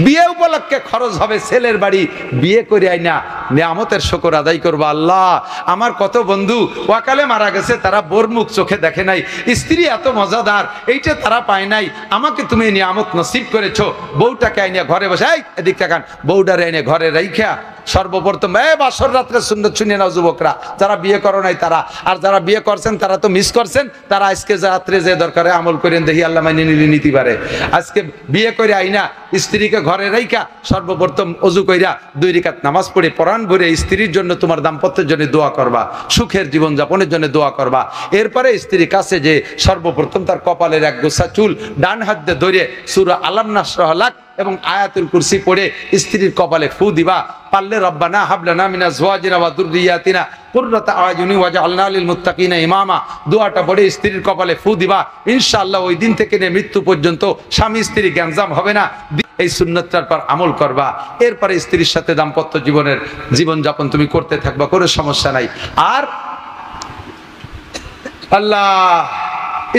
বিয়ে উপলক্ষে খরচ হবে ছেলের বাড়ি, বিয়ে করে আই না নিয়ামতের শুকর আদায় করবো। আল্লাহ, আমার কত বন্ধু ওয়াকালে মারা গেছে, তারা বোর মুখ চোখে দেখে নাই, স্ত্রী এত মজাদার, এইটা তারা পায় নাই, আমাকে তুমি নিয়ামত নসিব করেছো, বউটাকে আইনে ঘরে বসে, এই এদিক তাকান, বউটারে আইনে ঘরে রাইখা সর্বপ্রথম বাসর রাত্রে সুন্নত শুনিয়ে নাও যুবকরা, যারা বিয়ে করো নাই তারা, আর যারা বিয়ে করছেন তারা তো মিস করছেন, তারা আজকে রাত্রে যে দরকারে আমল করেন, দেখি আল্লাহ মাইনে নিতে পারে। আজকে বিয়ে করে আইনা স্ত্রীকে ঘরে রাইখা সর্বপ্রথম অজু কইরা 2 রাকাত নামাজ পড়ে পরাণ ভরে স্ত্রীর জন্য, তোমার দাম্পত্যের জন্য দোয়া করবা, সুখের জীবন যাপনের জন্য দোয়া করবা। এরপরে স্ত্রীর কাছে যে সর্বপ্রথম তার কপালের এক গোছা চুল ডান হাত দিয়ে ধরে সূরা আলাম নাশরাহ লাক এবং আয়াতুল কুরসি পড়ে স্ত্রীর কপালে ফু দিবা। পারলে রব্বানা হাবলানা মিন আজওয়াজিনা ওয়া যুররিয়াতিনা কুররাতা আয়ুনি ওয়াজআলনা লিল মুত্তাকিনা ইমামা দোয়াটা পড়ে স্ত্রীর কপালে ফু দিবা। ইনশাআল্লাহ ওই দিন থেকে নিয়ে মৃত্যু পর্যন্ত স্বামী স্ত্রী গ্যাঞ্জাম হবে না। এই সুন্নতটার পর আমল করবা, এরপরে স্ত্রীর সাথে দাম্পত্য জীবনের জীবনযাপন তুমি করতে থাকবা, কোনো সমস্যা নাই। আর আল্লাহ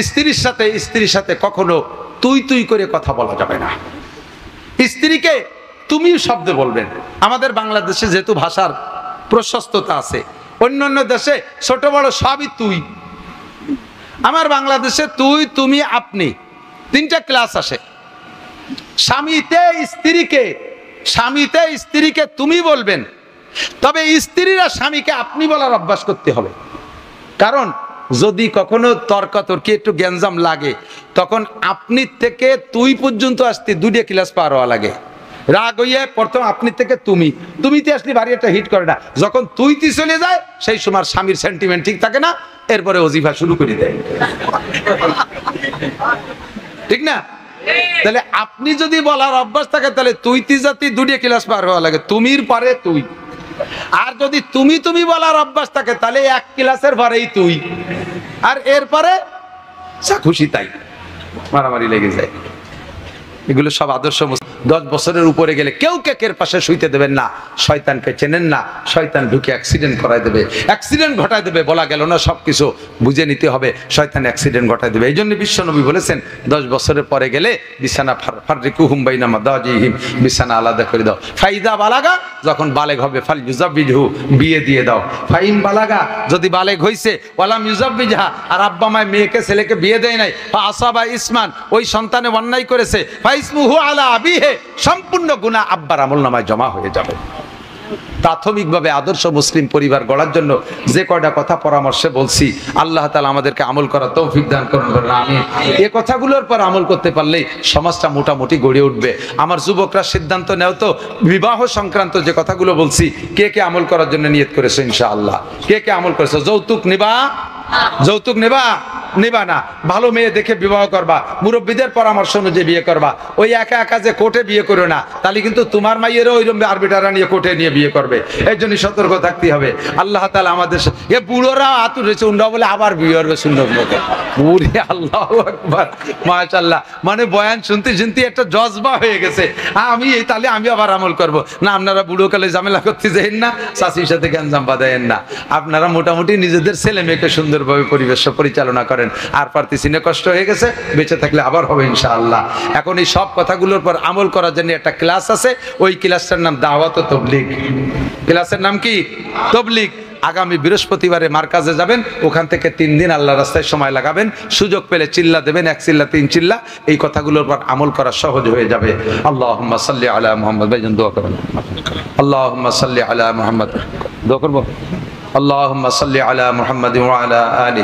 স্ত্রীর সাথে কখনো তুই তুই করে কথা বলা যাবে না। স্ত্রীকে তুমি শব্দ বলবেন। আমাদের বাংলাদেশে যেহেতু ভাষার প্রশস্ততা আছে, অন্যান্য দেশে ছোট বড় সবই তুই। আমার বাংলাদেশে তুই, তুমি, আপনি 3টা ক্লাস আসে। স্বামীতে স্ত্রীকে তুমি বলবেন, তবে স্ত্রীরা স্বামীকে আপনি বলার অভ্যাস করতে হবে। কারণ যদি কখনো তর্কাতর্কি একটু গ্যাঞ্জাম লাগে, তখন আপনি থেকে তুই পর্যন্ত আসতে 2টা ক্লাস পার হওয়া লাগে। রাগ হইয়া প্রথম আপনি থেকে তুমিতে আসলে ভারী একটা হিট করে না, যখন তুইতে চলে যায় সেই সময় স্বামীর সেন্টিমেন্ট ঠিক থাকে না, এরপরে ওজিফা শুরু করে দেয়, ঠিক না? তাহলে আপনি যদি বলার অভ্যাস থাকে, তাহলে তুইতে জাতি 2টা ক্লাস পার হওয়া লাগে, তুমির পরে তুই। আর যদি তুমি বলার অভ্যাস থাকে, তাহলে 1 ক্লাসের পরেই তুই, আর এরপরে যা খুশি তাই মারামারি লেগে যায়। এগুলো সব আদর্শ। 10 বছরের উপরে গেলে কেউ কেকের পাশে শুইতে দেবেন না। শয়তানকে চেনেন না, শয়তান ঢুকে অ্যাক্সিডেন্ট ঘটায় দেবে। বলা গেল না, সবকিছু বুঝে নিতে হবে, শয়তান অ্যাক্সিডেন্ট ঘটায় দেবে। এই জন্য বিশ্বনবী বলেছেন 10 বছরের পরে গেলে বিছানা ফাররিকুহুম বাইনা মাদাজিহিম, বিছানা আলাদা করে দাও। ফাইদা বালাগা, যখন বালেগ হবে ফাল ইউজাবিজহু, বিয়ে দিয়ে দাও। ফাইন বালাগা, যদি বালেগ হইছে ওয়ালাম ইউজাবিজহা, আর আব্বা মায় মেয়েকে ছেলেকে বিয়ে দেয় নাই, ফা আসাবা ইসমান, ওই সন্তানে অন্যায় করেছে, ফাইসমুহু আলা আবিহি, সম্পূর্ণ গুনাহ আব্বার আমলনামায় জমা হয়ে যাবে। প্রাথমিকভাবে আদর্শ মুসলিম পরিবার গড়ার জন্য যে কয়টা কথা পরামর্শে বলছি, আল্লাহ তাআলা আমাদেরকে আমল করার তৌফিক দান করুন, আমিন। এই কথাগুলোর পর আমল করতে পারলেই সমাজটা মোটামুটি গড়ে উঠবে। আমার যুবকরা সিদ্ধান্ত নেও তো, বিবাহ সংক্রান্ত যে কথাগুলো বলছি, কে কে আমল করার জন্য নিয়ত করেছো? ইনশাআল্লাহ কে কে আমল করেছো? যৌতুক নিবা না, ভালো মেয়ে দেখে বিবাহ করবা, মুরব্বীদের পরামর্শ অনুযায়ী বিয়ে করবা। ওই একা একা যে কোর্টে বিয়ে করো না, তাহলে কিন্তু তোমার মাইয়েরও ওইরকম আরবিটারা নিয়ে কোর্টে নিয়ে বিয়ে করবে। এই জন্য সতর্ক থাকতে হবে। আল্লাহ তাআলা আমাদের বুড়োরা আতুর রয়েছে, উন্ডা বলে আবার বিয়ে করবে সুন্নত মতো। ওরে আল্লাহু আকবার, মাশাআল্লাহ। মানে বয়ান শুনতে একটা জজবা হয়ে গেছে। আমি তাহলে আমি আবার আমল করব না। আপনারা বুড়ো কালে ঝামেলা করতে যাইেন না, চাষির সাথে গ্যাঞ্জাম বাঁধাইেন না। আপনারা মোটামুটি নিজেদের ছেলে মেয়েকে সুন্দরভাবে পরিবেশ পরিচালনা করেন। আর পারতেছি না, কষ্ট হয়ে গেছে, বেঁচে থাকলে আবার হবে ইনশাআল্লাহ। এখন এই সব কথাগুলোর পর আমল করার জন্য একটা ক্লাস আছে, ওই ক্লাসটার নাম দাওয়াত ও তাবলীগ। ক্লাসের নাম কি? তাবলীগ। আগামী বৃহস্পতিবারে মার্কাজে যাবেন, ওখান থেকে 3 দিন আল্লাহ রাস্তায় সময় লাগাবেন। সুযোগ পেলে চিল্লা দেবেন, 1 চিল্লা 3 চিল্লা। এই কথাগুলোর পর আমল করা সহজ হয়ে যাবে। আল্লাহুম্মা সাল্লি আলা মুহাম্মদ। ভাইজান দোয়া করুন। আল্লাহুম্মা সাল্লি আলা মুহাম্মদ। দোয়া করব। اللهم صل على محمد وعلى آل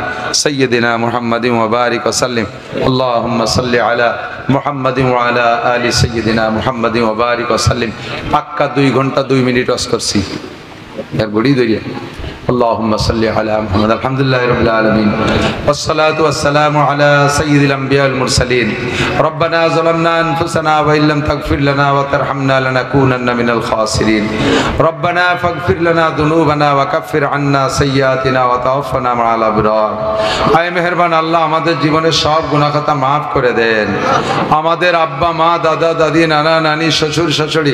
سيدنا محمد وبارك وسلم. اللهم صل على محمد وعلى آل سيدنا محمد وبارك وسلم. পাক্কা 2 ঘন্টা 2 মিনিট ওয়াজ করছি, এর বড়ি দরিয়া। اللهم صل على محمد. الحمد لله رب العالمين والصلاة والسلام على سيد الأنبياء والمرسلين. ربنا ظلمنا أنفسنا وإن لم تغفر لنا وترحمنا لنكونن من الخاسرين. ربنا فاغفر لنا ذنوبنا وكفر عنا سيئاتنا وتوفنا مع الأبرار. আয় মেহেরবান আল্লাহ, আমাদের জীবনের সব গুনাহ খাতা maaf করে দেন। আমাদের আব্বা মা, দাদা দাদি, নানা নানি, শ্বশুর শাশুড়ি,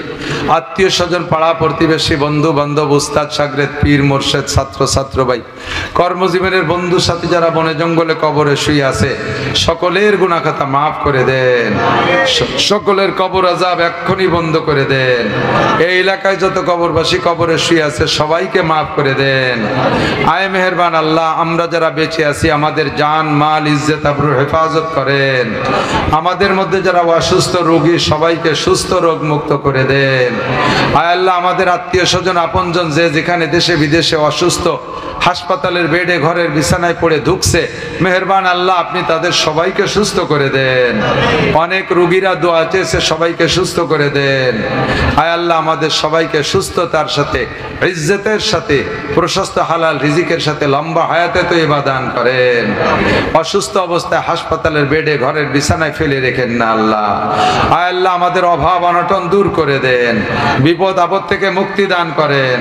আত্মীয় স্বজন, পাড়া প্রতিবেশী, বন্ধু বান্ধব, উস্তাদ শাগরেদ, পীর মুর্শিদ, ছাত্র ছাত্র ভাই কর্মজীবনের বন্ধু সাথী যারা বনে জঙ্গলে কবরে শুয়ে আছে সকলের গুনাহ খাতা মাফ করে দেন, সকলের কবর আযাব এক্ষুনি বন্ধ করে দেন। এই এলাকায় যত কবরবাসী কবরে শুয়ে আছে সবাইকে মাফ করে দেন। আয় মেহেরবান আল্লাহ, আমরা যারা বেঁচে আছি আমাদের জান মাল ইজ্জত আবরু হেফাজত করেন। আমাদের মধ্যে যারা অসুস্থ রোগী সবাইকে সুস্থ রোগ মুক্ত করে দেন। আয় আল্লাহ, আমাদের আত্মীয় স্বজন আপনজন যে যেখানে দেশে বিদেশে অসুস্থ, হাসপাতালের বেডে ঘরের বিছানায় পড়ে ধুকছে, মেহেরবান আল্লাহ আপনি তাদের সবাইকে সুস্থ করে দেন। অনেক রোগীরা দোয়া চেয়েছে, সবাইকে সুস্থ করে দেন। আয় আল্লাহ, আমাদের সবাইকে সুস্থতার সাথে ইজ্জতের সাথে প্রশস্ত হালাল রিজিকের সাথে লম্বা হায়াতে তৈবা দান করেন। অসুস্থ অবস্থায় হাসপাতালের বেডে ঘরের বিছানায় ফেলে রেখেন না আল্লাহ। আয় আল্লাহ, আমাদের অভাব অনটন দূর করে দেন, বিপদ আপদ থেকে মুক্তি দান করেন।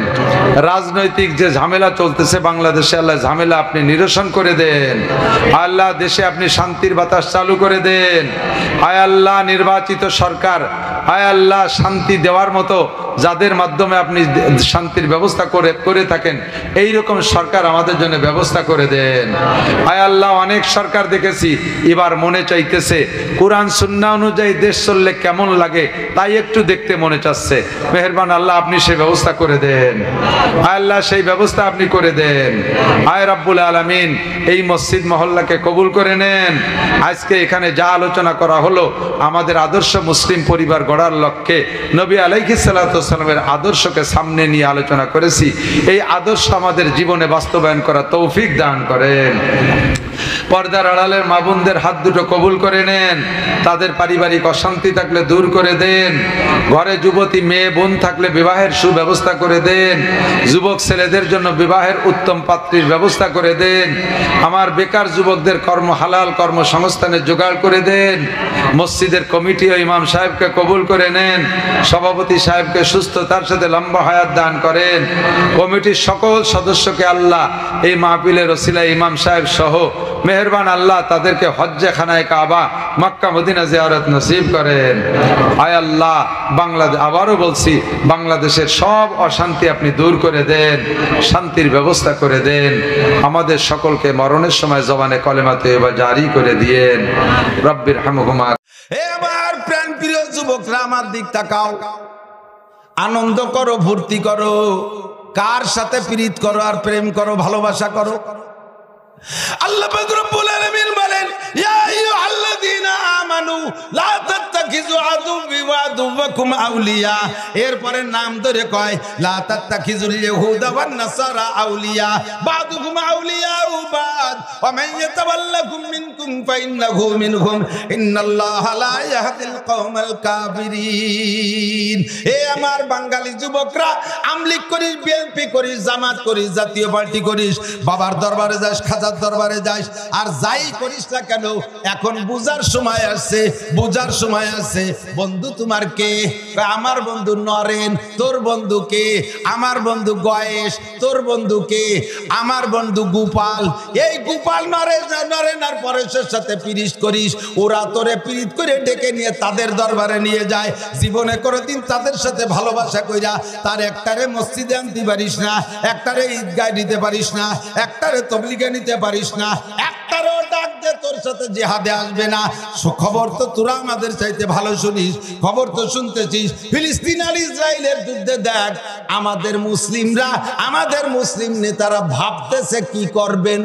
রাজনৈতিক যে ঝামেলা চলতেছে বাংলাদেশে, আল্লাহ ঝামেলা আপনি নিরসন করে দেন। আল্লাহ, দেশে আপনি শান্তির বাতাস চালু করে দেন। আয় আল্লাহ, নির্বাচিত সরকার আয় আল্লাহ শান্তি দেওয়ার মতো যাদের মাধ্যমে আপনি শান্তির ব্যবস্থা করে থাকেন, এই রকম সরকার আমাদের জন্য ব্যবস্থা করে দেন। আয় আল্লাহ, অনেক সরকার দেখেছি, এবার মনে চাইতেছে কোরআন সুন্নাহ অনুযায়ী দেশ চললে কেমন লাগে তাই একটু দেখতে মনে চাচ্ছে। মেহেরবান আল্লাহ, আপনি সেই ব্যবস্থা করে দেন। আয় আল্লাহ, সেই ব্যবস্থা আপনি করে দেন। আয় রাব্বুল আলামিন, এই মসজিদ মহল্লাকে কবুল করে নেন। আজকে এখানে যা আলোচনা করা হলো আমাদের আদর্শ মুসলিম পরিবার গড়ার লক্ষ্যে নবী আলাইহিস সালাতু ওয়াস সালামের আদর্শকে সামনে নিয়ে আলোচনা করেছি। এই আদর্শ আমাদের জীবনে বাস্তবায়ন করা তৌফিক দান করেন। পর্দার আড়ালের মা বোনদের হাত দুটো কবুল করে নেন। তাদের পারিবারিক অশান্তি থাকলে দূর করে দেন। ঘরে যুবতী মেয়ে বোন থাকলে বিবাহের সুব্যবস্থা করে দেন। যুবক ছেলেদের জন্য বিবাহের উত্তম পাত্রীর ব্যবস্থা করে দেন। আমার বেকার যুবকদের কর্ম হালাল কর্মসংস্থানের জোগাড় করে দেন। মসজিদের কমিটি ও ইমাম সাহেবকে কবুল করে নেন। সভাপতি সাহেবকে সুস্থতার সাথে লম্বা হায়াত দান করেন। কমিটির সকল সদস্যকে আল্লাহ এই মাহফিলের ওসিলায় ইমাম সাহেব সহ মেহেরবান আল্লাহ তাদেরকে হজ্জে খানায় কাবা মক্কা মদিনা জিয়ারত নসিব করেন। আয় আল্লাহ, বাংলাদেশ আবারও বলছি, বাংলাদেশের সব অশান্তি আপনি দূর করে দেন, শান্তির ব্যবস্থা করে দেন। আমাদের সকলকে মরণের সময় জবানে কলেমা তয়্যিবা জারি করে দিয়েন। রব্বির হামহুমা। হে আমার প্রাণ প্রিয় যুবকরা, আমার দিক তাকাও, আনন্দ করো, ফুর্তি করো, কার সাথে প্রীত করো আর প্রেম করো, ভালোবাসা করো। আল্লাহ পাক রব্বুল আলামিন বলেন, ইয়া আইয়ুহাল্লাযীনা আমানু লা তাত্তাখিযু আদুওয়ি ওয়া আদুওয়াকুম আউলিয়া। এরপরে নাম ধরে কয়, লা তাত্তাখিযুল ইয়াহুদা ওয়ান নাসারা আউলিয়া বাদুহুম আউলিয়াউ বাদ ওয়া মান ইয়াতাওয়াল্লাকুম মিনকুম ফাইন্নাহু মিনহুম ইন্নাল্লাহা লা ইয়াহদিল কওমাল কাফিরিন। হে আমার বাঙালি যুবকরা, আমলিক করিস, বিএনপি করিস, জামাত করিস, জাতীয় পার্টি করিস, বাবার দরবারে যাস, খাজার দরবারে যাস, আর যাই করিস না কেন, এখন বুঝার সময় আসছে, বুঝার সময় আসছে। বন্ধু তোমার কে? আমার বন্ধু নরেন। তোর বন্ধু কে? আমার বন্ধু গয়েশ। তোর বন্ধু কে? আমার বন্ধু গোপাল। এই গোপাল নরেন আর পরেশের সাথে পিরিত করিস, ওরা তোরে পিরিত করে ডেকে নিয়ে তাদের দরবারে নিয়ে যায়। জীবনে কোনোদিন তাদের সাথে ভালোবাসা কইরা তার একটারে মসজিদে আনতে পারিস না, একটারে ঈদগায় নিতে পারিস না, একটারে তবলিগে নিতে পারিস না, একটারও ডাক দে তোর সাথে জিহাদে আসবে না। খবর তো তোরা আমাদের চাইতে ভালো শুনিস, খবর তো শুনতেছিস। ফিলিস্তিন আর ইসরায়েলের যুদ্ধে দেখ, আমাদের মুসলিমরা, আমাদের মুসলিম নেতারা ভাবতেছে কি করবেন।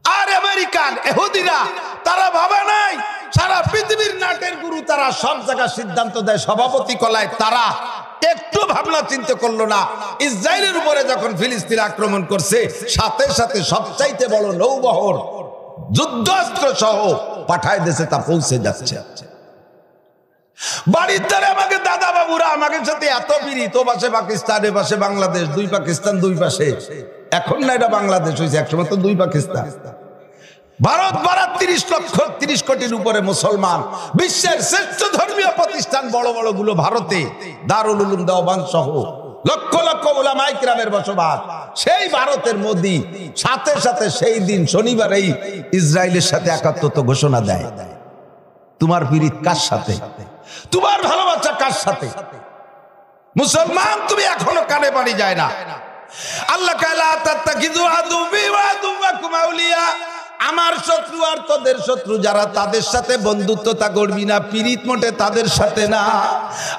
আর আমেরিকান ইহুদিরা তারা ভাবে নাই। সারা পৃথিবীর নাটের গুরু তারা, সব জায়গায় সিদ্ধান্ত দেয়, সভাপতি কলায় তারা। একটু ভাবনা চিন্তা করলো না। ইসরায়েলের উপরে যখন ফিলিস্তিন আক্রমণ করছে, সাথে সাথে সবচাইতে বড় নৌবহর যুদ্ধাস্ত্র সহ পাঠায় দেশে, তা পৌঁছে যাচ্ছে। বাড়ির ধারে আমাকে দাদা বাবুরা আমাকে সাথে এত বিরিত, ও পাশে পাকিস্তান, এ পাশে বাংলাদেশ, দুই পাকিস্তান দুই পাশে। এখন না এটা বাংলাদেশ হয়েছে, একসময় তো দুই পাকিস্তান। ভারত 30 কোটির উপরে মুসলমান। বিশ্বের শ্রেষ্ঠ ধর্মীয় প্রতিষ্ঠান বড় বড় গুলো ভারতে, দারুল উলুম দেওবন্দ সহ লক্ষ লক্ষ উলামায়ে কিরামের বসবাস। সেই ভারতের মোদি সাথে সাথে সেই দিন শনিবারেই ইসরায়েলের সাথে একাত্মতা ঘোষণা দেয়। তোমার পিরিত কার সাথে? তোমার ভালোবাসা কার সাথে? মুসলমান তুমি এখনো কানে পানি যায় না। আল্লাহ কালা তাত্তাকিযু আদুবি ওয়া আদুওয়াকুম আউলিয়া, আমার শত্রু আর তোদের শত্রু যারা, তাদের সাথে বন্ধুত্বতা করবি না, পিরিত মোটে তাদের সাথে না।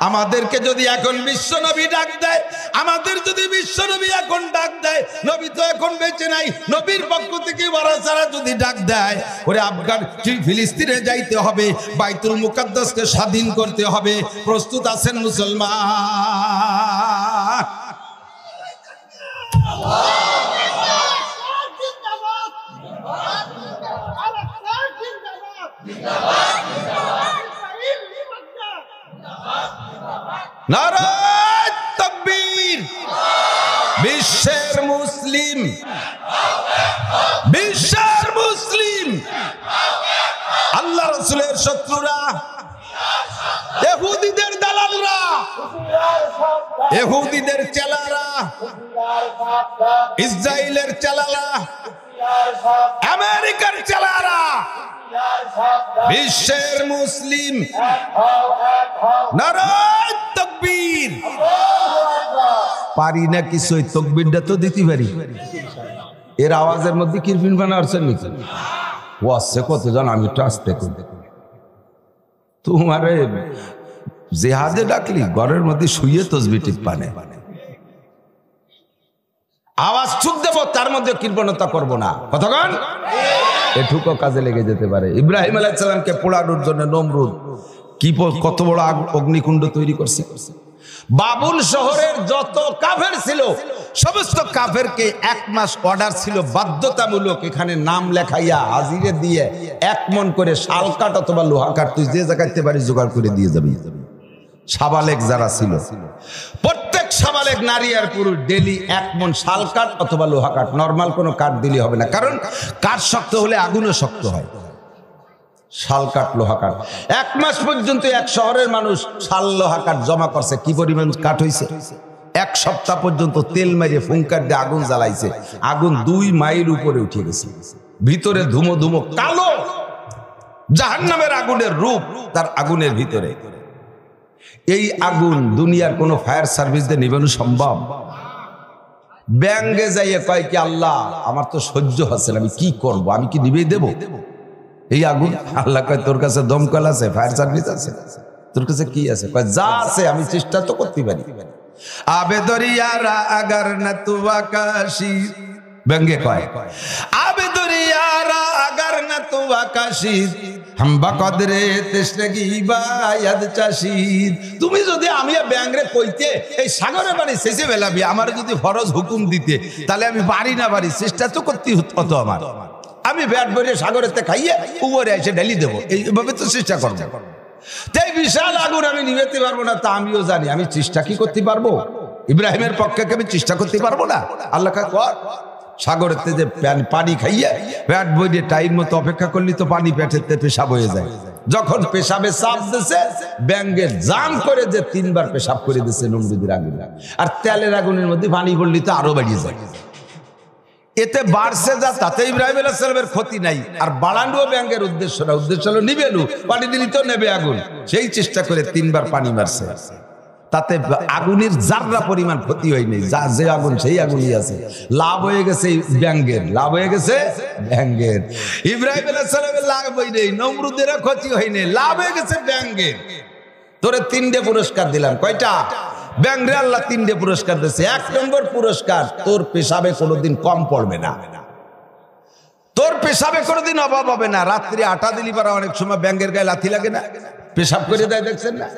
আমাদেরকে যদি এখন বিশ্ব নবী ডাক দেয়, আমাদের যদি বিশ্ব নবী এখন ডাক দেয়, নবী তো এখন বেঁচে নাই, নবীর পক্ষ থেকে ওয়ারাসারা যদি ডাক দেয়, ওরে আফগান ফিলিস্তিনে যাইতে হবে, বাইতুল মুকাদ্দাসকে স্বাধীন করতে হবে, প্রস্তুত আছেন মুসলমান? নারায়ে তাকবীর। বিশ্বের মুসলিম, বিশ্বের মুসলিম, আল্লাহ রাসূলের শত্রুরা, ইহুদিদের দালালরা, ইহুদিদের চেলারা, ইসরায়েলের চেলারা, আমেরিকার চেলারা, বিশ্বের মুসলিম, নারায়ে তাকবীর। পারি না কিছু, ওই তাকবীরটা তো দিতে পারি। এর আওয়াজের মধ্যে কিরপিন বানাচ্ছেন নাকি? ও আসছে কতজন, আমি একটু আসতে করি। তোমারে জেহাদে ডাকলি, ঘরের মধ্যে শুয়ে তসবিহ টিপানে, আওয়াজ চুপ দেব, তার মধ্যে কৃপণতা করবো না। কতক্ষণ এটুকু কাজে লেগে যেতে পারে। ইব্রাহিম আলাইহিস সালামকে পোড়ানোর জন্য নমরুদ কত বড় অগ্নিকুণ্ড তৈরি করছে। বাবুল শহরের যত কাফের ছিল, সমস্ত কাফেরকে 1 মাস অর্ডার ছিল বাধ্যতামূলক, এখানে নাম লেখাইয়া হাজিরে দিয়ে 1 মণ করে শাল কাঠ অথবা লোহা কাঠ, তুই যে জায়গাতে পারিস জোগাড় করে দিয়ে যাবি। সাবালেক যারা ছিল, প্রত্যেক সাবালেক নারী আর পুরুষ ডেলি 1 মণ শাল কাঠ অথবা লোহা কাঠ, নর্মাল কোনো কাঠ দিলে হবে না, কারণ কাঠ শক্ত হলে আগুনও শক্ত হয়। শাল কাঠ লোহা কাঠ 1 মাস পর্যন্ত এক শহরের মানুষ শাল লোহা কাঠ জমা করছে। কি পরিমাণ কাঠ হয়েছে? 1 সপ্তাহ পর্যন্ত তেল মারিয়ে ফুঙ্কার দিয়ে আগুন জ্বালাইছে, আগুন 2 মাইল উপরে উঠে গেছে, ভিতরে ধুমো ধুমো কালো জাহান্নামের আগুনের রূপ তার আগুনের ভিতরে। এই আগুন দুনিয়ার কোন ফায়ার সার্ভিস দিয়ে নিবানো সম্ভব? ব্যাঙ্গে যাইয়ে কয় কি, আল্লাহ আমার তো সহ্য হচ্ছে না, আমি কি করব, আমি কি নিবেই দেব এই আগুন? আল্লাহ কয় তোর কাছে দমকল আছে, ফায়ার সার্ভিস আছে, তোর কাছে কি আছে? কয় যা আছে আমি চেষ্টা তো করতে পারি। আবে দরিয়ারা আগার না তু আকাশী, ব্যঙ্গে কয় আবে দরিয়ারা আগার না তু আকাশী, হাম্বা কদরে তেশরগি বায়াদ চাশিদ। তুমি যদি আমি ব্যাংরে কইতে এই সাগরে বাড়ি শেষে বেলাবি, আমার যদি ফরজ হুকুম দিতে, তাহলে আমি পারি না পারি, চেষ্টা তো করতে হতো আমার। আমি ব্যাট ভরে সাগরেতে খাইয়ে উপরে এসে ঢেলি দেবো, এইভাবে তো চেষ্টা করবো। তাই বিশাল আগুন আমি নিভাতে পারবো না, তা আমিও জানি। আমি চেষ্টা কি করতে পারবো? ইব্রাহিমের পক্ষে আমি চেষ্টা করতে পারবো না? আল্লাহ কর সাগরেতে যে পানি খাইয়ে পেট বইয়ে টাইম মতো অপেক্ষা করলি তো পানি পেটেতে পেশাব হয়ে যায়। যখন পেশাবে চাপ দিছে, ব্যাঙ্গের জাম করে যে 3 বার পেশাব করে দিছে নমরুদের আগুন। আর তেলের আগুনের মধ্যে পানি পড়লি তো আরো বাড়িয়ে যায়। এতে বাড়ছে যা, তাতে ইব্রাহিম আলাইহিস সালামের ক্ষতি নাই। আর বাড়ানো ব্যাঙ্গের উদ্দেশ্য না, উদ্দেশ্য হলো নিবেলু, পানি দিলি তো নেবে আগুন। সেই চেষ্টা করে 3 বার পানি মারছে, তাতে আগুনের জাররা পরিমাণ ক্ষতি হয়নি। যা যে আগুন সেই আগুনই আছে। লাভ হয়ে গেছে ব্যাঙ্গের, লাভ হয়ে গেছে ব্যাঙ্গের। ইব্রাহিম আলাইহিস সালামের লাভ হয় নাই, নমরুদেরও ক্ষতি হয়নি, লাভ হয়ে গেছে ব্যাঙ্গের। তোরে 3টে পুরস্কার দিলাম। কয়টা? ব্যাঙ্গরে আল্লাহ 3টে পুরস্কার দিয়েছে। 1 নম্বর পুরস্কার, তোর পেশাবে কোনোদিন কম পড়বে না, তোর পেশাবে কোনোদিন অভাব হবে না। রাত্রি 8টা দিলি পারা অনেক সময় ব্যাঙ্গের গায়ে লাথি লাগে না, পেশাব করে দেয়, দেখছেন না?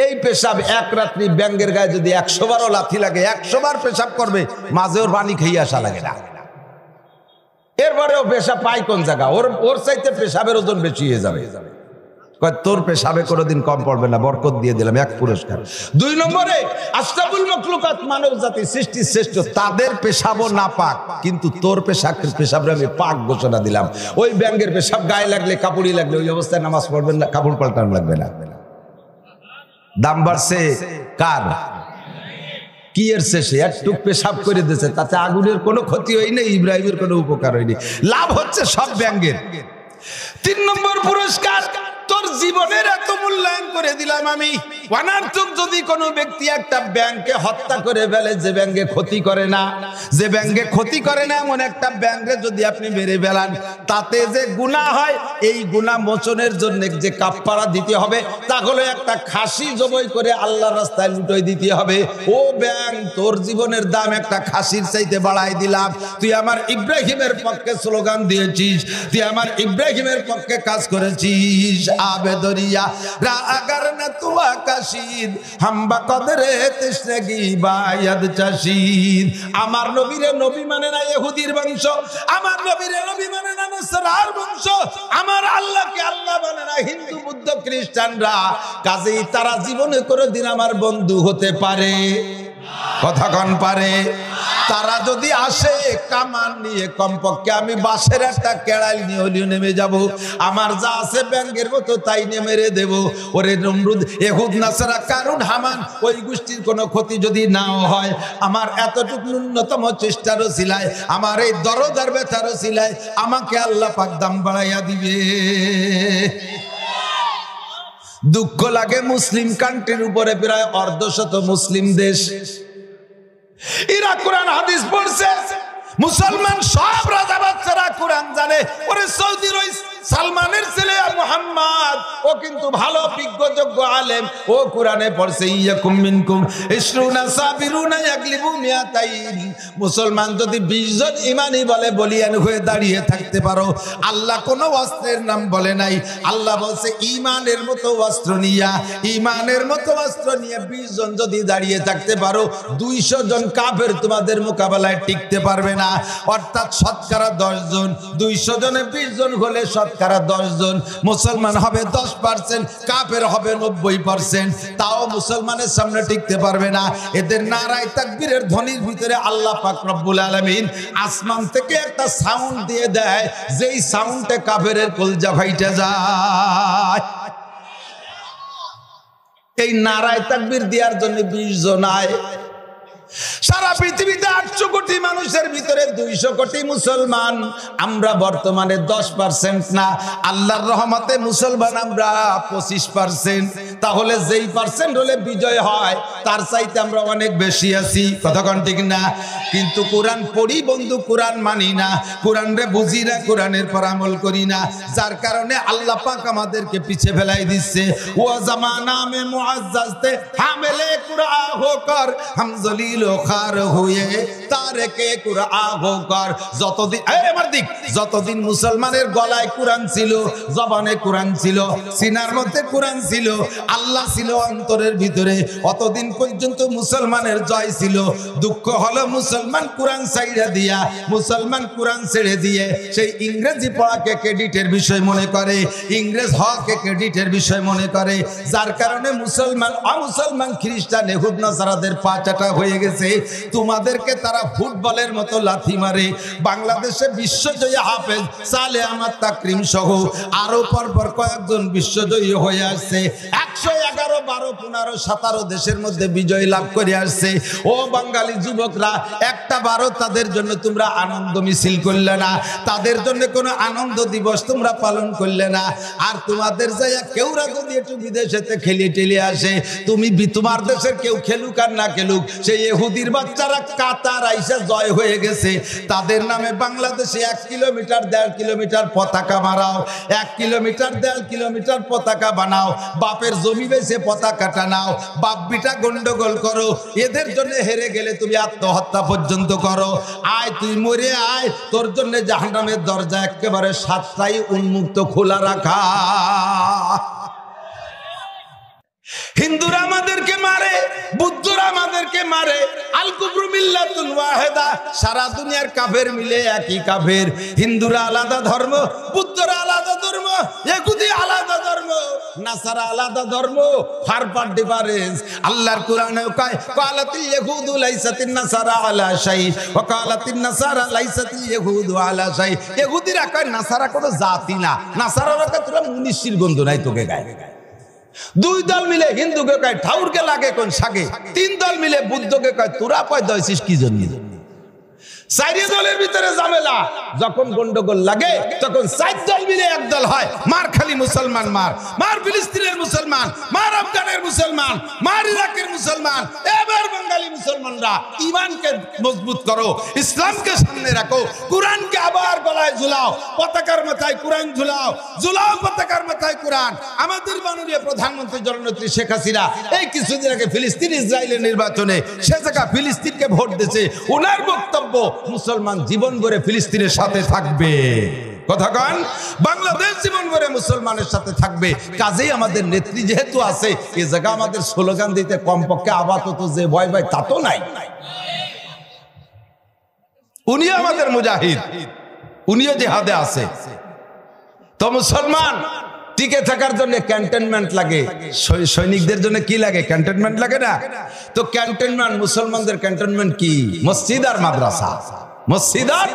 এই পেশাব এক রাত্রি ব্যাঙ্গের গায়ে যদি 100 বারও লাথি লাগে, 100 বার পেশাব করবে, মাঝে ওর পানি খেয়ে আসা লাগে না। এরপরেও পেশাব পাই কোন জায়গা? ওর চাইতে পেশাবের ওজন বেশি হয়ে যাবে। তোর পেশাবে কোনোদিন কম পড়বে না, বরকত দিয়ে দিলাম 1 পুরস্কার। 2 নম্বরে আশরাফুল মাখলুকাত, মানব জাতি সৃষ্টি শ্রেষ্ঠ, তাদের পেশাবও না পাক, কিন্তু তোর পেশাবরে আমি পাক ঘোষণা দিলাম। ওই ব্যাঙ্গের পেশাব গায়ে লাগলে, কাপড়ই লাগলে, ওই অবস্থায় নামাজ পড়বেন না, কাপড় পাল্টানো লাগবে না। দাম বাড়ছে কার? কি এর শেষে একটু পেশাব করে দিয়েছে, তাতে আগুনের কোনো ক্ষতি হয়নি, ইব্রাহিমের কোনো উপকার হয়নি, লাভ হচ্ছে সব ব্যাঙ্গের। 3 নম্বর পুরস্কার, তোর জীবনের এত মূল্যায়ন করে দিলাম আমি। অনার্থক যদি কোনো ব্যক্তি একটা ব্যাংকে হত্যা করে ফেলে, যে ব্যাংকে ক্ষতি করে না, যে ব্যাংকে ক্ষতি করে না এমন একটা ব্যাংকে যদি আপনি মেরে ফেলান, তাতে যে গুনাহ হয়, এই গুনাহ মোচনের জন্য যে কাফারা দিতে হবে তা হলো একটা খাসি জবাই করে আল্লাহর রাস্তায় লুটোই দিতে হবে। ও ব্যাংক, তোর জীবনের দাম একটা খাসির চাইতে বাড়াই দিলাম। তুই আমার ইব্রাহিমের পক্ষে স্লোগান দিয়েছিস, তুই আমার ইব্রাহিমের পক্ষে কাজ করেছিস। আবেদরিয়া রা আগার না তুয়া কাশিদ হাম্বা কদরে তেশনেগি বায়াদ চাশিদ। আমার নবীরে নবী মানে না ইহুদির বংশ, আমার নবীরে নবী মানে না নসরার বংশ, আমার আল্লাহকে আল্লাহ মানে না হিন্দু বুদ্ধ খ্রিস্টানরা। কাজেই তারা জীবনে কোনোদিন আমার বন্ধু হতে পারে? কথা কন পারে? তারা যদি আসে কামান নিয়ে, কমপক্ষে আমি বাঁশের একটা কেড়াল নিয়ে হলিও নেমে যাব। আমার যা আছে ব্যাংকের মতো তাই নিয়ে মেরে দেব। ওরে নমরুদ, এহুদ, নাসারা, কারুন, হামান, ওই গোষ্ঠীর কোনো ক্ষতি যদি নাও হয়, আমার এতটুকু ন্যূনতম চেষ্টারও সিলায়, আমার এই দরদার ব্যথারও সিলায় আমাকে আল্লাহ পাক দাম বাড়াইয়া দিবে। দুঃখ লাগে মুসলিম কান্ট্রির উপরে প্রায় অর্ধশত মুসলিম দেশ, এরা কোরআন হাদিস পড়ছে, মুসলমান সব রাজা বাচ্চারা কোরআন জানে। ওরে সৌদির ওই সালমানের ছেলে মুহাম্মদ, ও কিন্তু ভালো বিজ্ঞযোগ্য আলেম, ও কোরআনে পড়ছে ইয়াকুম মিনকুম ইশরুনা সাবিরুনা ইয়াগলিবু মিয়াতাইন। মুসলমান যদি 20 জন ইমানি বলে বলিয়ান হয়ে দাঁড়িয়ে থাকতে পারো, আল্লাহ কোনো অস্ত্রের নাম বলে নাই। আল্লাহ বলছে ঈমানের মতো অস্ত্র নিয়া, ঈমানের মতো অস্ত্র নিয়ে 20 জন যদি দাঁড়িয়ে থাকতে পারো, 200 জন কাফের তোমাদের মোকাবেলায় টিকতে পারবে না। অর্থাৎ শতকরা 10 জন, 200 জনে 20 জন হলে শতকরা 10 জন। মুসলমান হবে 10%, কাফের হবে 90%, তাও মুসলমানের সামনে টিকতে পারবে না। এদের নারায়ে তাকবীরের ধ্বনির ভিতরে আল্লাহ পাক রব্বুল আলামিন আসমান থেকে একটা সাউন্ড দিয়ে দেয়, যেই সাউন্ডে কাফেরের কলজা ফাইটে যায়। এই নারায়ে তাকবীর দেওয়ার জন্য 20 জন আয়। সারা পৃথিবীতে 800 কোটি মানুষের ভিতরে 200 কোটি মুসলমান। আমরা বর্তমানে 10% না, আল্লাহর রহমতে মুসলমান আমরা 25%। তাহলে যেই পার্সেন্ট হলে বিজয় হয়, তার চাইতে আমরা অনেক বেশি আছি। কথা কোন ঠিক না? কিন্তু কোরআন পড়ি বন্ধু, কোরআন মানি না, কোরআন রে বুঝি না, কোরআনের পর আমল করি না, যার কারণে আল্লাহ পাক আমাদেরকে পিছে ফেলাই দিচ্ছে। ও জামানা মে মুআজ্জাজ তে হামেলে কুরআন হোকর হাম জলিল খার হুয়ে তারকে কুরআন হোকর। যতদিন আমার দিক, যতদিন মুসলমানের গলায় কোরআন ছিল, জবানে কোরআন ছিল, সিনার মধ্যে কোরআন ছিল, আল্লাহ ছিল অন্তরের ভিতরে, অতদিন পর্যন্ত মুসলমানের জয় ছিল। দুঃখ হলো মুসলমান কোরআন ছাইড়া দিয়া, মুসলমান কোরআন ছেড়ে দিয়ে সেই ইংরেজি পড়াকে ক্রেডিটের বিষয় মনে করে, ইংরেজ হওয়াকে ক্রেডিটের বিষয় মনে করে, যার কারণে মুসলমান অমুসলমান খ্রিস্টান ইহুদ নাসারাদের পা চাটা হয়ে গেছে। তোমাদেরকে তারা ফুটবলের মতো লাথি মারে। বাংলাদেশে বিশ্বজয়ী হাফেজ সালে আহমদ তাকরিম সহ আরো পরপর কয়েকজন বিশ্বজয়ী হয়ে আসছে। 111, 12, 15, 17 দেশের মধ্যে বিজয় লাভ করে আসছে। ও বাঙালি যুবকরা, একটা বারো তাদের জন্য তোমরা আনন্দ মিছিল করলে না, তাদের জন্য কোনো আনন্দ দিবস তোমরা পালন করলে না। আর তোমাদের যাইয়া কেউরা যদি একটু বিদেশেতে খেলে টেলে আসে, তুমি তোমার দেশের কেউ খেলুক আর না খেলুক, সেই ইহুদির বাচ্চারা কাতার আইসা জয় হয়ে গেছে, তাদের নামে বাংলাদেশে 1 কিলোমিটার 1.5 কিলোমিটার পতাকা মারাও, 1 কিলোমিটার 1.5 কিলোমিটার পতাকা বানাও, বাপের জমি বেচে পতাকাটা নাও, বাপ বিটা গন্ডগোল করো, এদের জন্য হেরে গেলে তুমি আত্মহত্যা পর্যন্ত করো। আয় তুই মরে আয়, তোর জন্য জাহান্নামের দরজা একেবারে 7টাই উন্মুক্ত খোলা রাখা। হিন্দুরা আমাদেরকে মারে, বুদ্ধরা আমাদেরকে মারে, আল কুফরু মিল্লাতুন ওয়াহিদা, সারা দুনিয়ার কাফের মিলে একই কাফের। হিন্দুরা আলাদা ধর্ম, বুদ্ধরা আলাদা ধর্ম, ইহুদি আলাদা ধর্ম, নাসারা আলাদা ধর্ম, ফারপার ডিফারেন্স। আল্লাহর কোরআনে কয় কালাতিল ইহুদু লাইসাতিন নাসারা আলা শাই ওয়া কালাতিন নাসারা লাইসাতিল ইহুদু আলা শাই। ইহুদিরা কয় নাসারা কোনো জাতি না, নাসারারা কয় তোরা মুনিশির গন্ধ নাই তোকে গায়। 2 দল মিলে হিন্দুকে কয় ঠাউরকে লাগে কোন সাগে, 3 দল মিলে বুদ্ধকে কয় তোরা পয়দা হইছিস কি জন্য। চারি দলের ভিতরে ঝামেলা, যখন গন্ডগোল লাগে তখন চার দল মিলে এক দল হয়, মার খালি মুসলমান, মার মার ফিলিস্তিনের মুসলমান, মার আফগানের মুসলমান, মার ইরাকের মুসলমান। এবার বাঙালি মুসলমানরা ঈমানকে মজবুত করো, ইসলামকে সামনে রাখো, কোরআনকে আবার গলায় ঝুলাও, পতাকার মাথায় কোরআন ঝুলাও, ঝুলাও পতাকার মাথায় কোরআন। আমাদের মাননীয় প্রধানমন্ত্রী জননেত্রী শেখ হাসিনা এই কিছুদিন আগে ফিলিস্তিন ইসরায়েলের নির্বাচনে সে জায়গা ফিলিস্তিনকে ভোট দিয়েছে। ওনার বক্তব্য মুসলমান জীবন ভরে ফিলিস্তিনের সাথে থাকবে। কথা কন, বাংলাদেশ জীবন ভরে মুসলমানের সাথে থাকবে। কাজেই আমাদের নেত্রী যেহেতু আছে, এ জায়গা আমাদের স্লোগান দিতে কমপক্ষে আপাতত যে ভয় ভয় তা তো নাই। উনিও আমাদের মুজাহিদ, উনিও জিহাদে আছে। তো মুসলমান টিকে থাকার জন্য ক্যান্টনমেন্ট লাগে, সৈনিকদের জন্য কি লাগে? ক্যান্টনমেন্ট লাগে না? তো ক্যান্টনমেন্ট, মুসলমানদের ক্যান্টনমেন্ট কি? মসজিদ আর মাদ্রাসা। মসজিদ আর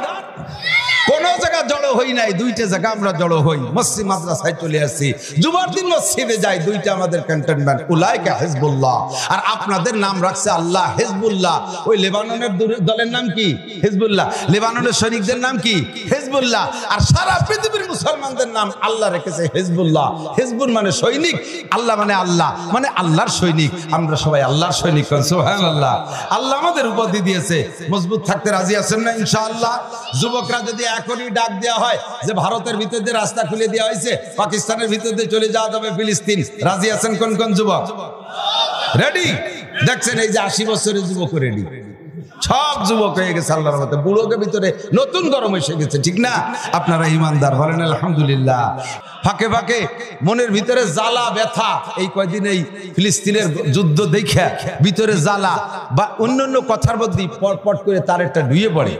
কোন জায়গা জড়ো হই নাই, দুইটা জায়গা আমরা জড়ো হই, মসজিদ মাদ্রাসায় চলে আসছি। জুমার দিন মসজিদে যাই, দুইটা আমাদের ক্যান্টনমেন্ট, উলাইকা হিজবুল্লাহ। আর আপনাদের নাম রাখছে আল্লাহ হিজবুল্লাহ। ওই লেবাননের দলের নাম কি? হিজবুল্লাহ। লেবাননের সৈনিকদের নাম কি? হিজবুল্লাহ। আর সারা পৃথিবীর মুসলমানদের নাম আল্লাহ রেখেছে হিজবুল্লাহ। হিজবুল মানে সৈনিক, আল্লাহ মানে আল্লাহ, মানে আল্লাহর সৈনিক। আমরা সবাই আল্লাহর সৈনিক। সুবহানাল্লাহ। আল্লাহ আমাদের উপাধি দিয়েছে, মজবুত থাকতে রাজি আছেন না ইনশাআল্লাহ? যুবকরা যদি এখনই ডাক দেওয়া হয় যে ভারতের ভিতর দিয়ে রাস্তা খুলে দেওয়া হয়েছে, পাকিস্তানের ভিতর দিয়ে চলে যাওয়া যাবে ফিলিস্তিন, রাজি আছেন কোন কোন যুবক? রেডি? দেখছেন এই যে 80 বছরের যুবক রেডি, সব যুবক হয়ে গেছে আল্লাহর রহমতে। বুড়োকে ভিতরে নতুন গরম এসে গেছে, ঠিক না? আপনারা ইমানদার বলেন আলহামদুলিল্লাহ। ফাঁকে ফাঁকে মনের ভিতরে জ্বালা ব্যথা, এই কয়দিন এই ফিলিস্তিনের যুদ্ধ দেখে ভিতরে জ্বালা বা অন্যান্য কথার মধ্যে পট করে তার একটা ডুয়ে পড়ে,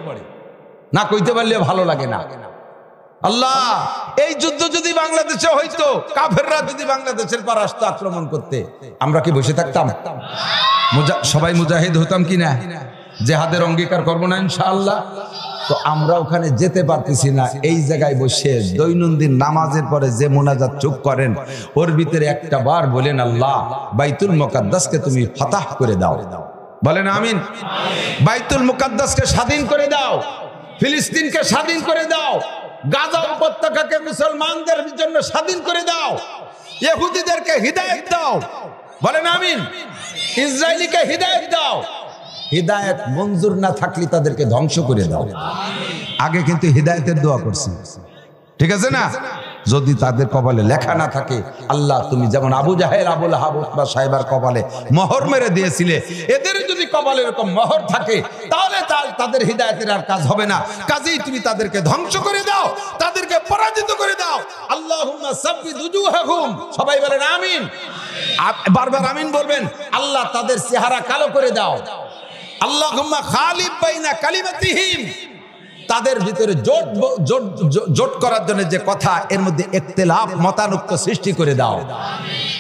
না কইতে পারলে ভালো লাগে না। আল্লাহ, এই যুদ্ধ যদি বাংলাদেশে হইতো, কাফেররা যদি বাংলাদেশের পর আসতো আক্রমণ করতে, আমরা কি বসে থাকতাম? সবাই মুজাহিদ হতাম কি না? জেহাদের অঙ্গীকার করবো না ইনশাআল্লাহ? তো আমরা ওখানে যেতে পারতেছি না। এই জায়গায় বসে দৈনন্দিন নামাজের পরে যে মোনাজাত চুপ করেন, ওর ভিতরে একটা বার বলেন, আল্লাহ বাইতুল মুকাদ্দাসকে তুমি ফাতাহ করে দাও। বলেন আমিন। বাইতুল মুকাদ্দাসকে স্বাধীন করে দাও, ফিলিস্তিনকে স্বাধীন করে দাও, গাজা উপত্যকাকে মুসলমানদের জন্য স্বাধীন করে দাও, ইহুদিদেরকে হিদায়াত দাও। বলেন আমিন। ইসরায়েলিকে হিদায়াত দাও। হিদায়াত মঞ্জুর না থাকলে তাদেরকে ধ্বংস করে দাও। আগে কিন্তু হিদায়াতের দোয়া করছি, ঠিক আছে না? যদি তাদের কপালে লেখা না থাকে, আল্লাহ তুমি যেমন আবু জাহেল, আবুল আহাব, উতবা সাহেবের কপালে মোহর মেরে দিয়েছিলে, এদের যদি কপালে এরকম মোহর থাকে, তাহলে তাদের হিদায়াতের আর কাজ হবে না। কাজেই তুমি তাদেরকে ধ্বংস করে দাও, তাদেরকে পরাজিত করে দাও। আল্লাহুম্মা সাব্বিত উজুহাহুম। সবাই বলেন আমিন। বারবার আমিন বলবেন। আল্লাহ তাদের চেহারা কালো করে দাও। আল্লাহুম্মা খালিফ বাইনা কালিমাতিহিম। তাদের ভিতরে জোট করার জন্য যে কথা, এর মধ্যে ইখতিলাফ, মতানৈক্য সৃষ্টি করে দাও।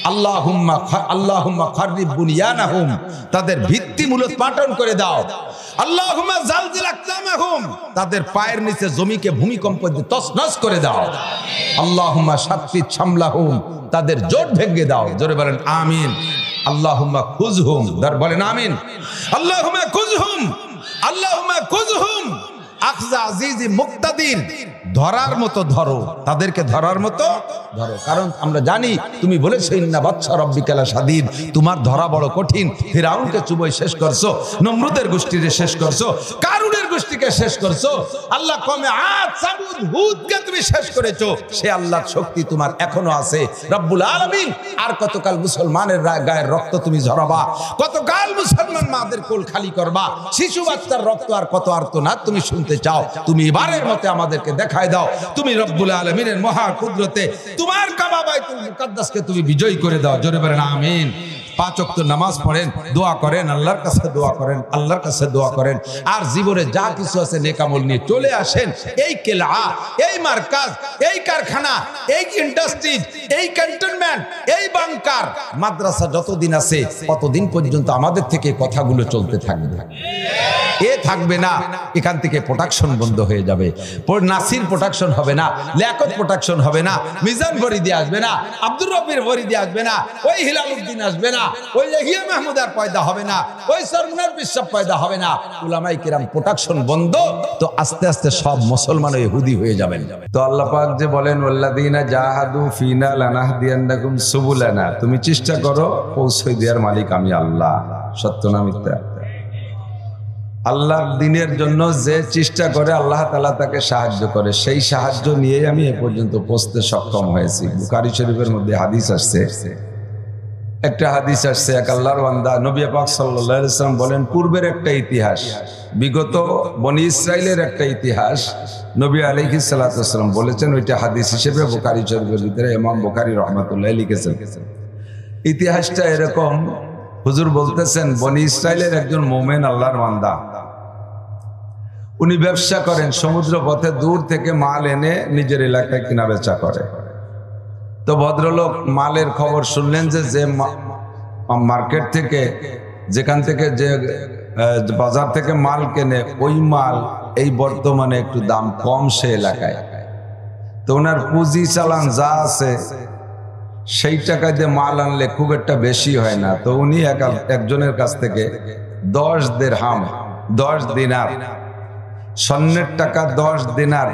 আল্লাহুম্মা খারিব বুনিয়ানাহুম। তাদের ভিত্তি মূলত পাটন করে দাও। আল্লাহুম্মা জালজিল আকতামাহুম। তাদের পায়ের নিচে জমিকে ভূমিকম্প দিয়ে তছনছ করে দাও। আল্লাহুম্মা শাত্তিত শামলাহুম। তাদের জোট ভেঙে দাও। জোরে বলেন আমিন। আল্লাহুম্মা খুযহুম। বলেন আমিন। আল্লাহুম্মা খুযহুম। আল্লাহুম্মা খুযহুম আখযা আজিজি মুক্তাদির। ধরার মতো ধরো, তাদেরকে ধরার মতো ধরো। কারণ আমরা জানি তুমি বলেছো ইন্না বাতশা রাব্বিকা লাশাদীদ, তোমার ধরা বড় কঠিন। ফিরআউনকে চুবই শেষ করছো, নমরুদের গোষ্ঠীকে শেষ করছো, কারুনের গোষ্ঠীকে শেষ করছো। আল্লাহ কমে আদ, সামুদ, হুদকে তুমি শেষ করেছো। সে আল্লাহর শক্তি তোমার এখনো আছে রব্বুল আলামিন। আর কতকাল মুসলমানের গায়ের রক্ত তুমি ঝরাবা? কতকাল মুসলমান মাদের কোল খালি করবা? শিশু বাচ্চার রক্ত আর কত আর্তনাদ তুমি শুনতে চাও? তুমি এবারের মতে আমাদেরকে দেখায় দাও তুমি রব্বুল আলামিনের মহা কুদরতে তোমার কাবা বাইতুল মুকাদ্দাসকে তুমি বিজয় করে দাও। জোরে বলেন আমিন। 5 ওয়াক্ত নামাজ পড়েন, দোয়া করেন, আল্লাহর কাছে দোয়া করেন, আল্লাহর কাছে দোয়া করেন। আর জীবনে যা কিছু আছে নেকামল নিয়ে চলে আসেন। এই কেলা, এই মার্কাজ, এই কারখানা, এই ইন্ডাস্ট্রি, এই ক্যান্টনমেন্ট, এই বাংকার, মাদ্রাসা যতদিন আছে ততদিন পর্যন্ত আমাদের থেকে কথাগুলো চলতে থাকবে। এ থাকবে না, এখান থেকে প্রোডাকশন বন্ধ হয়ে যাবে। নাসির প্রোডাকশন হবে না, লিয়াকত প্রোডাকশন হবে না, মিজান ফরিদি আসবে না, আব্দুর রব্বির ফরিদি আসবে না, ওই হিলালউদ্দিন আসবে না, ওই ইয়াহিয়া মাহমুদ আর পয়দা হবে না, ওই সরমুনার বিশ্বপ পয়দা হবে না। উলামায়ে কিরাম প্রোডাকশন বন্ধ, তো আস্তে আস্তে সব মুসলমান ইহুদি হয়ে যাবেন। তো আল্লাহ পাক যে বলেন ওয়াল্লাযীনা জাহাদু ফিনা লানাহদিয়ান্নাকুম সুবুলানা, তুমি চেষ্টা করো, পৌঁছে দেওয়ার মালিক আমি আল্লাহ। সত্য না মিথ্যা? আল্লাহর দ্বীনের জন্য যে চেষ্টা করে আল্লাহ তাআলা তাকে সাহায্য করে, সেই সাহায্য নিয়ে আমি এ পর্যন্ত পৌঁছতে সক্ষম হয়েছি। বুখারী শরীফের মধ্যে হাদিস আসছে, একটা হাদিস আসছে, এক আল্লাহর বান্দা নবী পাক সাল্লাল্লাহু আলাইহি ওয়াসাল্লাম বলেন, পূর্বের একটা ইতিহাস, বিগত বনি ইসরাইলের একটা ইতিহাস নবী আলাইহিস সালাতু ওয়াস সালাম বলেছেন, ওইটা হাদিস হিসেবে বুখারী শরীফের ভিতরে ইমাম বুখারী রাহমাতুল্লাহি লিখেছেন। ইতিহাসটা এরকম, হুজুর বলতেছেন, বনি ইসরাইলের একজন মুমিন আল্লাহর বান্দা, উনি ব্যবসা করেন, সমুদ্র পথে দূর থেকে মাল এনে নিজের এলাকায় কেনা বেচা করে। তো ভদ্রলোক মালের খবর শুনলেন যে মার্কেট থেকে, যেখান থেকে যে বাজার থেকে মাল কেনে, ওই মাল এই বর্তমানে একটু দাম কম সে এলাকায়। তো ওনার পুঁজি চালান যা আছে সেই টাকা দিয়ে মাল আনলে খুব একটা বেশি হয় না। তো উনি একজনের কাছ থেকে 10 দিরহাম, 10 দিনার, স্বর্ণের টাকা 10 দিনার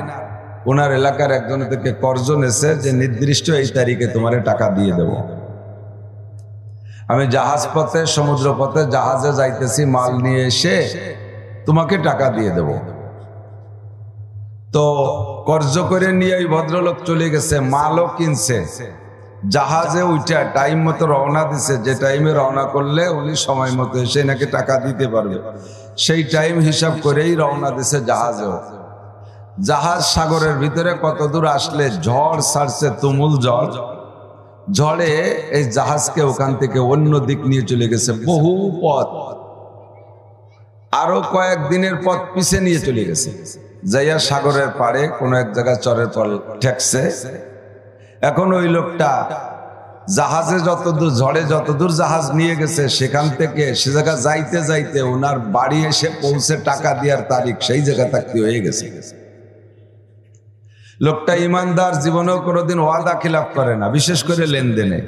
ওনার এলাকার একজন থেকে কর্জ নেছে, যে নির্দিষ্ট এই তারিখে তোমারে টাকা দিয়ে দেব। আমি জাহাজ পথে, সমুদ্র পথে জাহাজে যাইতেছি, মাল নিয়ে এসে তোমাকে টাকা দিয়ে দেব। তো কর্জ করে নিয়ে ওই ভদ্রলোক চলে গেছে, মালও কিনছে, জাহাজে উঠে টাইম মতো রওনা দিছে, যে টাইমে রওনা করলে উনি সময় মতো এসে নাকি টাকা দিতে পারবে, সেই টাইম হিসাব করেই রওনা দিছে জাহাজেও। জাহাজ সাগরের ভিতরে কত দূর আসলে ঝড় ছাড়ছে, তুমুল ঝড়, ঝড়ে এই জাহাজকে ওখান থেকে অন্য দিক নিয়ে চলে গেছে, বহু পথ, আরো কয়েকদিনের পথ পিছে নিয়ে চলে গেছে, যাইয়া সাগরের পাড়ে কোন এক জায়গায় চরের পর ঠেকছে। এখন ওই লোকটা জাহাজে যতদূর, ঝড়ে যতদূর জাহাজ নিয়ে গেছে, সেখান থেকে সে জায়গা যাইতে যাইতে ওনার বাড়ি এসে পৌঁছে টাকা দেওয়ার তারিখ সেই জায়গা থাকতে হয়ে গেছে। লোকটা ইমানদার, জীবনেও কোনোদিন ওয়াদা খিলাফ করে না, বিশেষ করে লেনদেনে।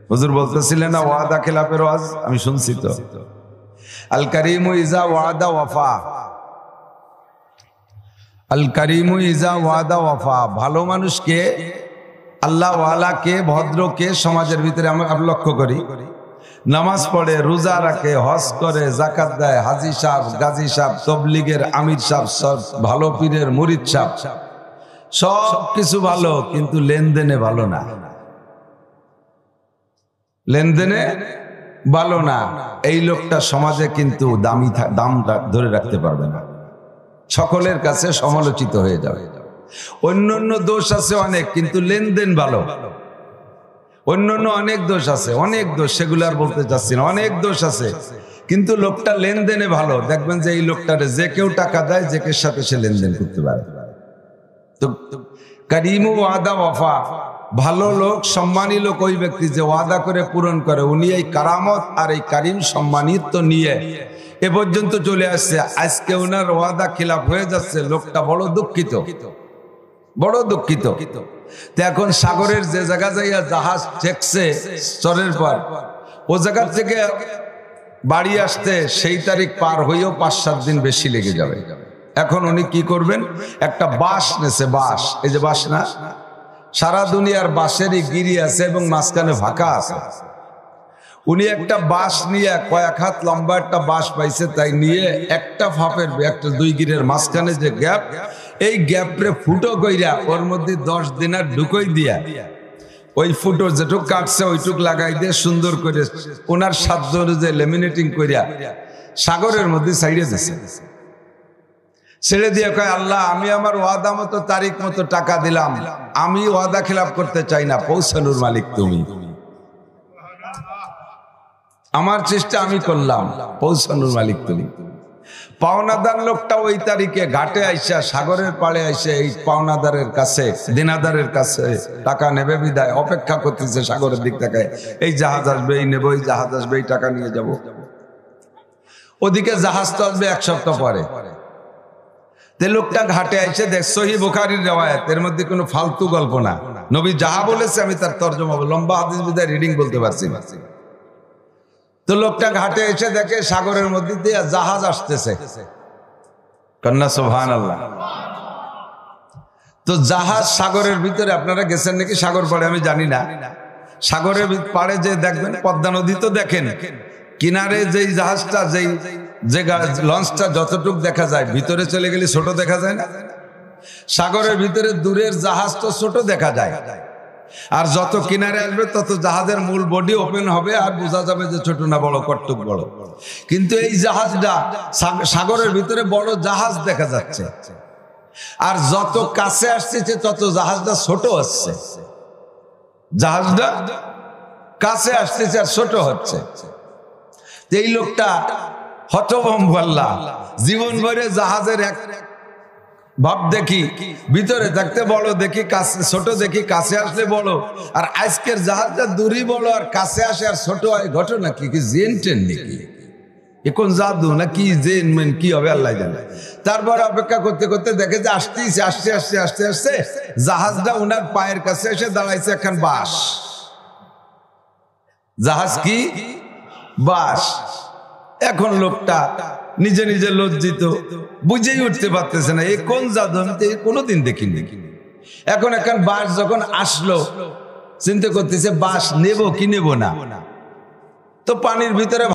হুজুর বলতেছিলেন না ওয়াদা খিলাফের ওয়াজ, আমি শুনছি তো। আল কারিমু ইজা ওয়াদা ওয়াফা, আল কারিমু ইজা ওয়াদা ওয়াফা, ভালো মানুষকে, আল্লাহ ওয়ালাকে, ভদ্রকে সমাজের ভিতরে আমরা লক্ষ্য করি, নামাজ পড়ে, রোজা রাখে, হজ করে, যাকাত দেয়, হাজি সাহেব, গাজী সাহেব, তবলিগের আমির সাহেব, সব ভালো, পীরের মুরিদ সাহেব, সব কিছু ভালো, কিন্তু লেনদেনে ভালো না, লেনদেনে ভালো না। এই লোকটা সমাজে কিন্তু দাম ধরে রাখতে পারবে না, সকলের কাছে সমালোচিত হয়ে যাবে। অন্যান্য দোষ আছে অনেক, কিন্তু লেনদেন ভালো। অন্যান্য অনেক দোষ আছে, অনেক দোষ, সেগুলো আর বলতে চাচ্ছি না, অনেক দোষ আছে, কিন্তু লোকটা লেনদেনে ভালো। দেখবেন যে এই লোকটারে যে কেউ টাকা দেয়, যে কেউ সাথে সে লেনদেন করতে পারে। তো কারিমু ওয়াদা ওয়াফা, ভালো লোক, সম্মানী লোক ওই ব্যক্তি যে ওয়াদা করে পূরণ করে। উনি এই কারামত আর এই কারিম সম্মানিত নিয়ে এ পর্যন্ত চলে আসছে, আজকে ওনার ওয়াদা খিলাফ হয়ে যাচ্ছে, লোকটা বড় দুঃখিত, বড় দুঃখিত। তো এখন সাগরের যে জায়গা যাইয়া জাহাজ ঠেকছে চরের পর, ও জায়গা থেকে বাড়ি আসতে সেই তারিখ পার হইও 5-7 দিন বেশি লেগে যাবে। এখন উনি কি করবেন, একটা বাঁশ নেছে, বাঁশ, এই যে বাঁশ না, সারা দুনিয়ার বাঁশেরই গিরি আছে এবং মাঝখানে ফাঁকা আছে। উনি একটা বাঁশ নিয়ে, কয়েক হাত লম্বা একটা বাঁশ পাইছে, তাই নিয়ে একটা ফাঁপের, একটা 2 গিরের মাঝখানে যে গ্যাপ, এই গ্যাপরে ফুটো কইরা ওর মধ্যে 10 দিনার ঢুকই দিয়া, ওই ফুটো যেটুক কাটছে ওইটুক লাগাই দিয়ে সুন্দর করে ওনার সাধ্য অনুযায়ী লেমিনেটিং কইরা সাগরের মধ্যে ছাইড়ে দিছে। ছেড়ে দিয়ে কয়, আল্লাহ, আমি আমার ওয়াদা মতো তারিখ মতো টাকা দিলাম, আমি ওয়াদা খিলাফ করতে চাই না, পৌঁছানোর মালিক তুমি, আমার চেষ্টা আমি করলাম, পৌঁছানোর মালিক তুমি। পাওনাদার লোকটা ওই তারিখে ঘাটে আইসা, সাগরের পাড়ে আইসা এই পাওনাদারের কাছে, দিনাদারের কাছে টাকা নেবে বিদায় অপেক্ষা করতেছে, সাগরের দিক তাকায়, এই জাহাজ আসবে, এই নেবো, এই জাহাজ আসবে, এই টাকা নিয়ে যাব। ওদিকে জাহাজ তো আসবে 1 সপ্তাহ পরে। তে লোকটা ঘাটে এসে দেখ, সহিহ বুখারীর রিওয়ায়াত, এর মধ্যে কোনো ফালতু গল্প না। নবী যাহা বলেছে আমি তার তরজমা, লম্বা হাদিস বিদায় রিডিং বলতে পারছি না। তো লোকটা ঘাটে এসে দেখে সাগরের মধ্যে দিয়ে জাহাজ আসতেছে। কন্যা সুবহানাল্লাহ। তো জাহাজ সাগরের ভিতরে, আপনারা গেছেন নাকি সাগর পাড়ে আমি জানি না, সাগরের পাড়ে যে দেখবেন পদ্মা নদী তো দেখেন, কিনারে যেই জাহাজটা যেই যে লঞ্চটা যতটুকু দেখা যায়, ভিতরে চলে গেলে ছোট দেখা যায় না? সাগরের ভিতরে দূরের জাহাজ তো ছোট দেখা যায়, আর যত কিনারে আসবে তত জাহাজের মূল বডি ওপেন হবে আর বোঝা যাবে যে ছোট না বড়, কটটুক বড়। কিন্তু এই জাহাজটা সাগরের ভিতরে বড় জাহাজ দেখা যাচ্ছে, আর যত কাছে আসছে তত জাহাজটা ছোট হচ্ছে, জাহাজটা কাছে আসতেছে আর ছোট হচ্ছে। এই লোকটা হতভম্ব, আল্লাহ জীবন ভরে জাহাজের এক ভাব দেখি, ভিতরে থাকতে বড় দেখি, কাছে ছোট দেখি, কাছে আসলে বড়, আর আজকের জাহাজটা দূরই বড় আর কাছে আসে আর ছোট হয়। ঘটনা কি? কি জেন টেন নাকি? এখন জাদু না কি জেন মেন কি হবে আল্লাহ জানে। তারপর অপেক্ষা করতে করতে দেখে যে আসতেছে, আসতে আসতে আসতে আসতে জাহাজটা ওনার পায়ের কাছে এসে দাঁড়াইছে এখন বাঁশ। জাহাজ কি? বাঁশ। এখন লোকটা নিজে নিজে লজ্জিত, বুঝেই উঠতে পারতেছে না এই কোন জাদু, আমি তো কোনোদিন দেখিনি। এখন বাঁশ যখন আসলো, চিন্তা করতেছে বাঁশ নেব কি নেব না। তো পানির ভিতরে